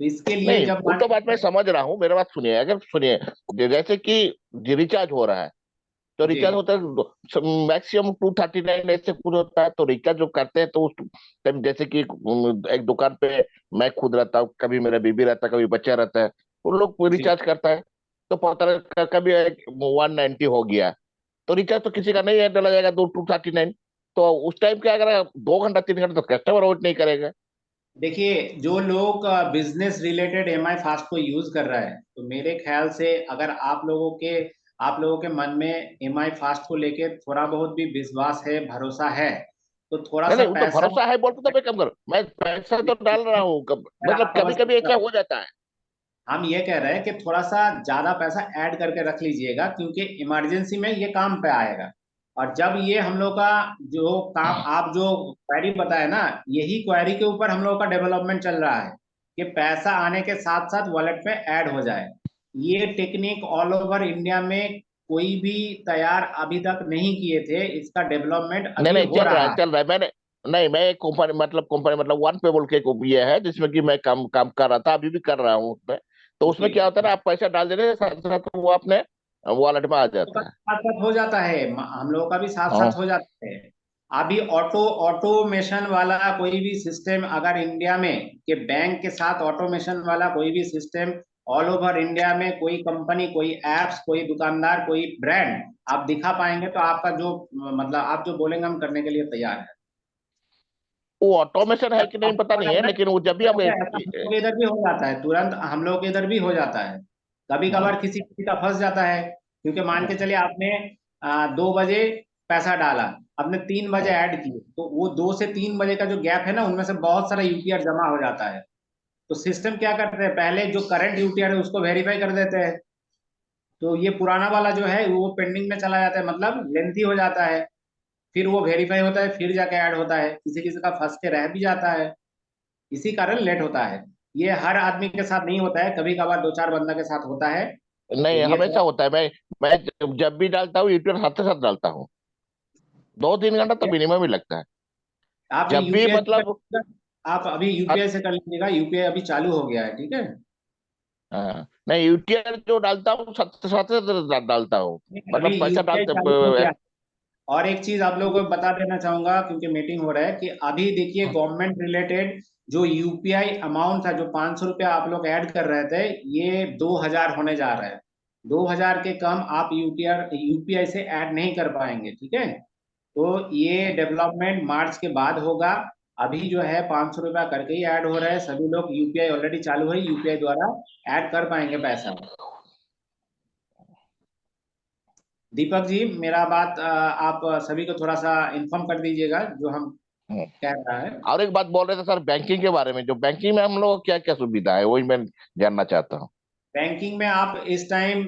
तो इसके लिए नहीं जब वो तो बात मैं समझ रहा हूँ, मेरे बात सुनिए, अगर सुनिए जैसे कि रिचार्ज हो रहा है तो जी रिचार्ज होता है मैक्सिमम 239 ऐसे कुछ होता है, तो रिचार्ज जो करते हैं तो उस टाइम जैसे कि एक दुकान पे मैं खुद रहता हूँ, कभी मेरा बीबी रहता है, कभी बच्चा रहता है, उन लोग जी रिचार्ज करता है तो पता लगा कभी 190 हो गया, तो रिचार्ज तो किसी का नहीं है, डला जाएगा 239। तो उस टाइम क्या अगर 2 घंटा 3 घंटा तो कस्टमर वेट नहीं करेगा। देखिए जो लोग बिजनेस रिलेटेड एमआई फास्ट को यूज कर रहा है, तो मेरे ख्याल से अगर आप लोगों के मन में एमआई फास्ट को लेके थोड़ा बहुत भी विश्वास है, भरोसा है, तो थोड़ा नहीं सा नहीं वो तो पैसा भरोसा है बोलते तो मैं कम करूँ, मैं पैसा तो डाल रहा हूँ मतलब आप कभी समझ कभी सकते ऐसा हैं। हो जाता है। हम ये कह रहे हैं कि थोड़ा सा ज्यादा पैसा ऐड करके रख लीजिएगा, क्योंकि इमरजेंसी में ये काम पे आएगा। और जब ये हम लोग का जो काम आप जो क्वेरी बताए ना, यही क्वेरी के ऊपर हम लोग का डेवलपमेंट चल रहा है कि पैसा आने के साथ साथ वॉलेट में ऐड हो जाए। ये टेक्निक ऑल ओवर इंडिया में कोई भी तैयार अभी तक नहीं किए थे, इसका डेवलपमेंट नहीं अभी नहीं हो रहा है। चल रहा है मैंने, नहीं मैं एक कंपनी मतलब वन पे बोल के एक ये है जिसमें कि मैं काम काम कर रहा था, अभी भी कर रहा हूँ उसमें। तो उसमें जी क्या होता है ना, आप पैसा डाल देने के साथ साथ वो अपने वॉलेट में आ तो का जाता है। साथ साथ हो जाता है, हम लोगों का भी साथ हाँ साथ हो जाता है। अभी ऑटोमेशन वाला कोई भी सिस्टम अगर इंडिया में के बैंक के साथ ऑटोमेशन वाला कोई भी सिस्टम ऑल ओवर इंडिया में कोई कंपनी, कोई एप्स, कोई दुकानदार, कोई ब्रांड आप दिखा पाएंगे तो आपका जो मतलब आप जो बोलेंगे हम करने के लिए तैयार है। वो ऑटोमेशन है कि नहीं पता आपको नहीं है, लगता लेकिन वो जब भी हम है ऐसा हम लोग के इधर भी हो जाता है, तुरंत हम लोग के इधर भी हो जाता है। कभी हाँ कभार किसी किसी का फंस जाता है, क्योंकि मान के चलिए आपने 2 बजे पैसा डाला, आपने 3 बजे ऐड किए, तो वो 2 से 3 बजे का जो गैप है ना, उनमें से बहुत सारा यूटीआर जमा हो जाता है। तो सिस्टम क्या करते हैं, पहले जो करंट यूटीआर है उसको वेरीफाई कर देते हैं, तो ये पुराना वाला जो है वो पेंडिंग में चला जाता है, मतलब लेंथी हो जाता है। फिर वो वेरीफाई होता है, फिर जाके ऐड होता है, किसी किसी का फंस के रह भी जाता है, इसी कारण लेट होता है। ये हर आदमी के साथ नहीं होता है, कभी कभार 2 4 बंदा के साथ होता है। तो नहीं ये हमेशा होता है। मैं जब भी डालता हूँ यूट्यूब साथ साथ डालता हूँ, 2 3 घंटा तो मिनिमम ही लगता है आप जब भी यूपीआई से कर मतलब। लीजिएगा, आप अभी यूपीआई से कर लीजिएगा, यूपीआई अभी चालू हो गया है, ठीक है। हाँ, नहीं यूटीआर जो डालता हूँ साथ साथ डालता हूँ, अभी मतलब पैसा यूपीआई डालते। चालू हो गया। और एक चीज आप लोगों को बता देना चाहूंगा, क्योंकि मीटिंग हो रहा है, कि अभी देखिए गवर्नमेंट रिलेटेड जो यूपीआई अमाउंट था, जो 500 रुपया आप लोग ऐड कर रहे थे, ये 2000 होने जा रहा है। 2000 के कम आप यूपीआई से ऐड नहीं कर पाएंगे, ठीक है। तो ये डेवलपमेंट मार्च के बाद होगा। अभी जो है 500 रुपया करके ही ऐड हो रहा है, सभी लोग यूपीआई ऑलरेडी चालू है, यूपीआई द्वारा ऐड कर पाएंगे पैसा। दीपक जी मेरा बात आप सभी को थोड़ा सा इन्फॉर्म कर दीजिएगा जो हम कह रहा है। और एक बात बोल रहे थे सर बैंकिंग के बारे में, जो बैंकिंग में हम लोग को क्या क्या सुविधा है वही मैं जानना चाहता हूँ। बैंकिंग में आप इस टाइम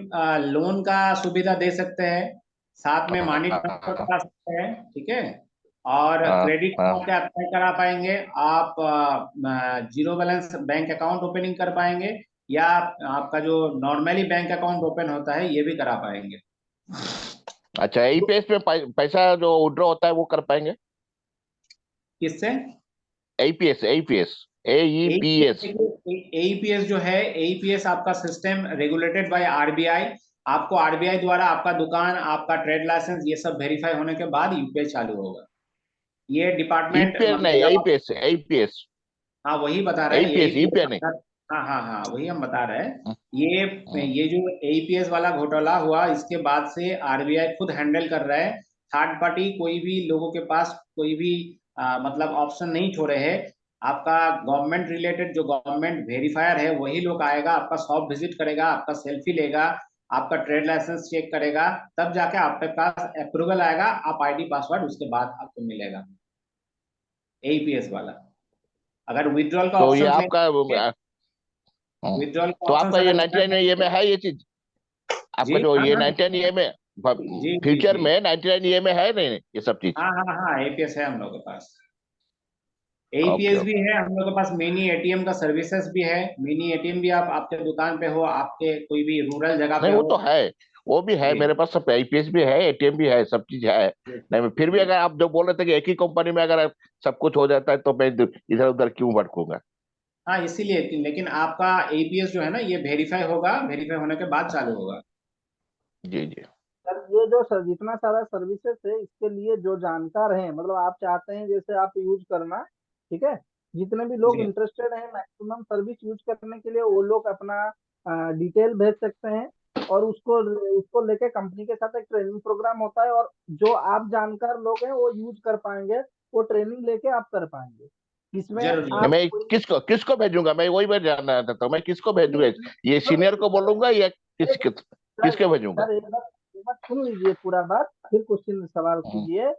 लोन का सुविधा दे सकते हैं, साथ में मनी ट्रांसफर करा सकते हैं, ठीक है। और हाँ क्रेडिट हाँ। कार्ड क्या अप्लाई करा पाएंगे आप, zero balance bank account opening कर पाएंगे, या आपका जो नॉर्मली बैंक अकाउंट ओपन होता है ये भी करा पाएंगे। अच्छा, एईपीएस में पैसा जो विड्रॉ होता है वो कर पाएंगे? किससे? AEPS, AEPS, AEPS. एईपीएस जो है, एईपीएस आपका सिस्टम रेगुलेटेड बाय आरबीआई। आपको आरबीआई द्वारा आपका दुकान, आपका ट्रेड लाइसेंस ये सब वेरीफाई होने के बाद यूपीआई चालू होगा। ये डिपार्टमेंट ईपीएस मतलब नहीं, जब एईपीएस, एईपीएस, हाँ वही बता रहे हैं, एईपीएस, ईपीएस नहीं। एईपीएस। हाँ हाँ हाँ, वही हम बता रहे हैं। हम्म, हम्म। ये जो एईपीएस वाला घोटाला हुआ, इसके बाद से आरबीआई खुद हैंडल कर रहा है। थर्ड पार्टी कोई भी लोगों के पास कोई भी मतलब ऑप्शन नहीं छोड़े हैं। आपका गवर्नमेंट रिलेटेड जो गवर्नमेंट वेरीफायर है वही लोग आएगा, आपका शॉप विजिट करेगा, आपका सेल्फी लेगा, आपका ट्रेड लाइसेंस चेक करेगा, तब जाके आपके पास अप्रूवल आएगा, आप आईडी पासवर्ड उसके बाद आपको मिलेगा। एईपीएस वाला अगर विड्रॉल का तो ये ऑप्शन आपका लेंगे, विड्रॉल का तो ऑप्शन आपका ये अगर लेना 99 ये चाहेंगे। में है ये चीज? जी आपका जो हाँ ये हाँ 99 ये में जी जी फ्यूचर जी में 99 ये में है, नहीं ये सब चीज? हाँ हाँ हाँ, एपीएस है हम लोग के पास। ओके एपीएस भी ओके। है हम लोग के पास, मिनी एटीएम का सर्विसेज भी है। मिनी एटीएम भी आप आपके दुकान पे हो, आपके कोई भी रूरल जगह नहीं पे वो हो। तो है, वो भी है जी मेरे पास, सब आईपीएस भी है, एटीएम भी है, सब चीज है। जी नहीं फिर भी जी। अगर आप जो बोल रहे थे कि एक ही कंपनी में अगर सब कुछ हो जाता है तो मैं इधर उधर क्यों भटकूंगा? हाँ इसीलिए, लेकिन आपका एपीएस जो है ना ये वेरीफाई होगा, वेरीफाई होने के बाद चालू होगा। जी जी। सर ये जो सर जितना सारा सर्विसेज है इसके लिए जो जानकार हैं, मतलब आप चाहते हैं जैसे आप यूज करना, ठीक है, जितने भी लोग जी इंटरेस्टेड हैं मैक्सिमम सर्विस यूज करने के लिए वो लोग अपना डिटेल भेज सकते हैं, और उसको उसको लेके कंपनी के साथ एक ट्रेनिंग प्रोग्राम होता है, और जो आप जानकार लोग हैं वो यूज कर पाएंगे, वो ट्रेनिंग लेके आप कर पाएंगे। इसमें जरूर नहीं, आप जरूर। मैं कोई किसको किसको भेजूंगा? मैं वही बात जानना चाहता हूँ, मैं किसको भेजूंगा? ये सीनियर को बोलूंगा या एक सर किसके भेजूंगा? सर एक बार सुन लीजिए पूरा बात, फिर क्वेश्चन सवाल हम्म, कीजिए।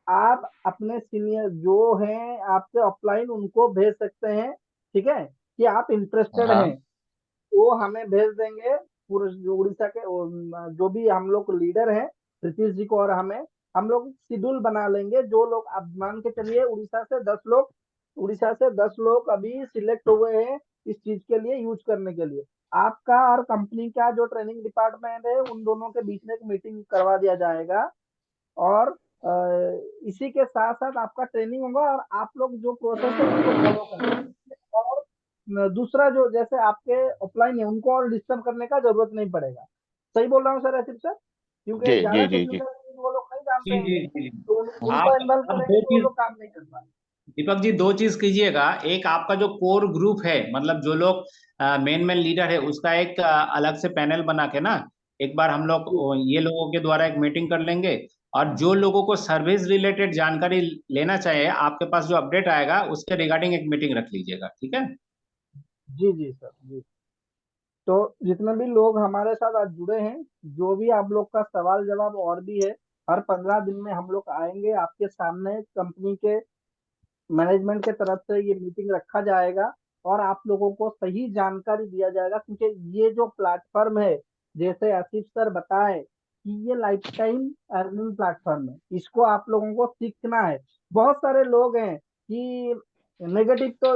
आप अपने सीनियर जो हैं आपके ऑफलाइन उनको भेज सकते हैं, ठीक है, कि आप इंटरेस्टेड हैं, हाँ वो हमें भेज देंगे। पूरे जो उड़ीसा के जो भी हम लोग लीडर हैं, नीतीश जी को और हमें, हम लोग शेड्यूल बना लेंगे। जो लोग आप मान के चलिए उड़ीसा से 10 लोग अभी सिलेक्ट हुए हैं इस चीज के लिए, यूज करने के लिए। आपका और कंपनी का जो ट्रेनिंग डिपार्टमेंट है उन दोनों के बीच में एक मीटिंग करवा दिया जाएगा, और इसी के साथ साथ आपका ट्रेनिंग होगा, और आप लोग जो प्रोसेस है उसको फॉलो करेंगे। और दूसरा जो जैसे आपके ऑफलाइन है उनको और डिस्टर्ब करने का जरूरत नहीं पड़ेगा। सही बोल रहा हूँ सर आसिफ सर? क्योंकि जी ज्यादा जी जी जी। टेक्निकल वो लोग नहीं जानते जी हैं, जी जी। तो उनको आप इन्वॉल्व अब करेंगे दो तो वो चीज, लोग काम नहीं कर पाएंगे। दीपक जी दो चीज कीजिएगा। एक आपका जो कोर ग्रुप है, मतलब जो लोग मेन मेन लीडर है, उसका एक अलग से पैनल बना के ना, एक बार हम लोग जी ये लोगों के द्वारा एक मीटिंग कर लेंगे। और जो लोगों को सर्विस रिलेटेड जानकारी लेना चाहिए, आपके पास जो अपडेट आएगा उसके रिगार्डिंग एक मीटिंग रख लीजिएगा, ठीक है? जी जी सर जी। तो जितने भी लोग हमारे साथ आज जुड़े हैं, जो भी आप लोग का सवाल जवाब और भी है, हर 15 दिन में हम लोग आएंगे आपके सामने, कंपनी के मैनेजमेंट के तरफ से ये मीटिंग रखा जाएगा, और आप लोगों को सही जानकारी दिया जाएगा। क्योंकि ये जो प्लेटफॉर्म है, जैसे आसिफ सर बताए कि ये लाइफ टाइम अर्निंग प्लेटफॉर्म है, इसको आप लोगों को सीखना है। बहुत सारे लोग हैं कि नेगेटिव, तो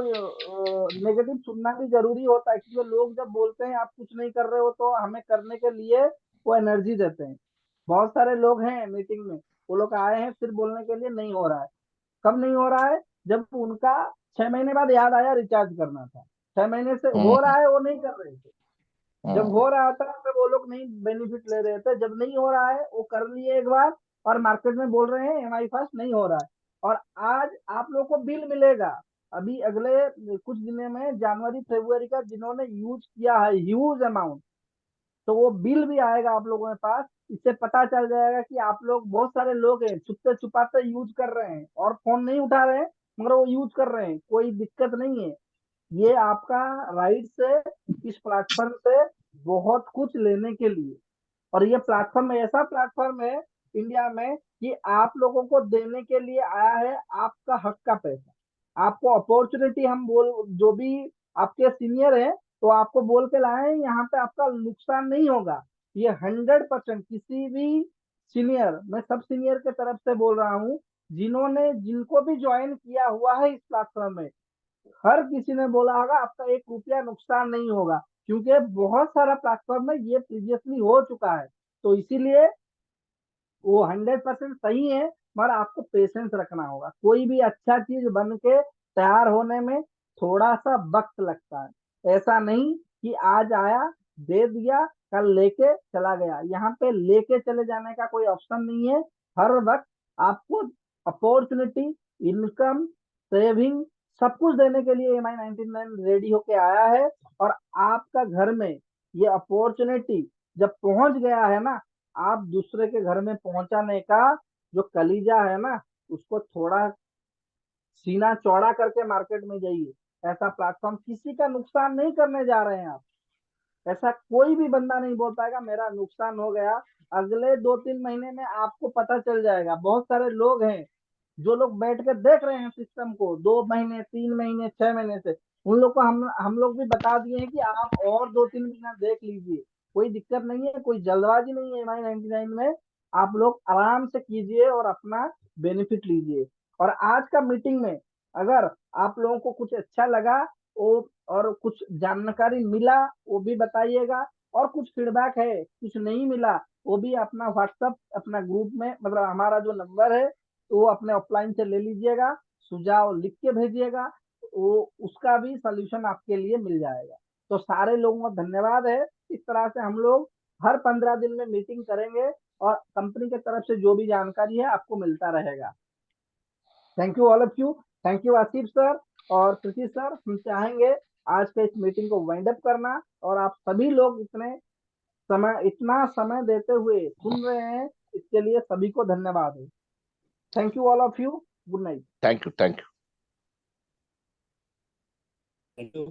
नेगेटिव सुनना भी जरूरी होता है, क्योंकि लोग जब बोलते हैं आप कुछ नहीं कर रहे हो तो हमें करने के लिए वो एनर्जी देते हैं। बहुत सारे लोग हैं मीटिंग में, वो लोग आए हैं सिर्फ बोलने के लिए, नहीं हो रहा है। कब नहीं हो रहा है? जब उनका 6 महीने बाद याद आया रिचार्ज करना था, 6 महीने से हो हम्म रहा है वो नहीं कर रहे थे। जब हम्म हो रहा था तब वो लोग नहीं बेनिफिट ले रहे थे, जब नहीं हो रहा है वो कर लिए एक बार, और मार्केट में बोल रहे हैं एमआई फास्ट नहीं हो रहा है। और आज आप लोग को बिल मिलेगा, अभी अगले कुछ दिनों में जनवरी फरवरी का, जिन्होंने यूज किया है ह्यूज अमाउंट, तो वो बिल भी आएगा आप लोगों के पास। इससे पता चल जाएगा कि आप लोग, बहुत सारे लोग हैं छुपते छुपाते यूज कर रहे हैं और फोन नहीं उठा रहे हैं, मगर वो यूज कर रहे हैं, कोई दिक्कत नहीं है। ये आपका राइट से इस प्लेटफॉर्म से बहुत कुछ लेने के लिए, और ये प्लेटफॉर्म ऐसा प्लेटफॉर्म है इंडिया में कि आप लोगों को देने के लिए आया है आपका हक का पैसा। आपको अपॉर्चुनिटी, हम बोल जो भी आपके सीनियर हैं तो आपको बोल के लाए हैं, यहाँ पे आपका नुकसान नहीं होगा। ये 100% किसी भी सीनियर, मैं सब सीनियर के तरफ से बोल रहा हूँ, जिनको भी ज्वाइन किया हुआ है इस प्लेटफॉर्म में, हर किसी ने बोला होगा आपका 1 रुपया नुकसान नहीं होगा, क्योंकि बहुत सारा प्लेटफॉर्म में ये प्रीवियसली हो चुका है। तो इसीलिए वो 100% सही है, मगर आपको पेशेंस रखना होगा। कोई भी अच्छा चीज बन के तैयार होने में थोड़ा सा वक्त लगता है। ऐसा नहीं कि आज आया, दे दिया, कल लेके चला गया। यहाँ पे लेके चले जाने का कोई ऑप्शन नहीं है। हर वक्त आपको अपॉर्चुनिटी, इनकम, सेविंग सब कुछ देने के लिए MI99 रेडी होके आया है। और आपका घर में ये अपॉर्चुनिटी जब पहुंच गया है ना, आप दूसरे के घर में पहुंचाने का जो कलीजा है ना, उसको थोड़ा सीना चौड़ा करके मार्केट में जाइए। ऐसा प्लेटफॉर्म किसी का नुकसान नहीं करने जा रहे हैं आप। ऐसा कोई भी बंदा नहीं बोल पाएगा मेरा नुकसान हो गया। अगले 2-3 महीने में आपको पता चल जाएगा। बहुत सारे लोग हैं जो लोग बैठ कर देख रहे हैं सिस्टम को 2 महीने, 3 महीने, 6 महीने से। उन लोग को हम लोग भी बता दिए हैं कि आप और 2-3 महीना देख लीजिए, कोई दिक्कत नहीं है, कोई जल्दबाजी नहीं है। MI99 में आप लोग आराम से कीजिए और अपना बेनिफिट लीजिए। और आज का मीटिंग में अगर आप लोगों को कुछ अच्छा लगा वो और कुछ जानकारी मिला वो भी बताइएगा, और कुछ फीडबैक है कुछ नहीं मिला वो भी अपना व्हाट्सएप अपना ग्रुप में, मतलब हमारा जो नंबर है तो वो अपने ऑफलाइन से ले लीजिएगा, सुझाव लिख के भेजिएगा, वो उसका भी सॉल्यूशन आपके लिए मिल जाएगा। तो सारे लोगों को धन्यवाद है। इस तरह से हम लोग हर 15 दिन में मीटिंग करेंगे और कंपनी की तरफ से जो भी जानकारी है आपको मिलता रहेगा। Thank you all of you. Thank you Asif sir और कृषि सर। हम चाहेंगे आज के इस मीटिंग को वाइंड अप करना, और आप सभी लोग इतना समय देते हुए सुन रहे हैं, इसके लिए सभी को धन्यवाद है। Thank you all of you. Good night. Thank you. Thank you.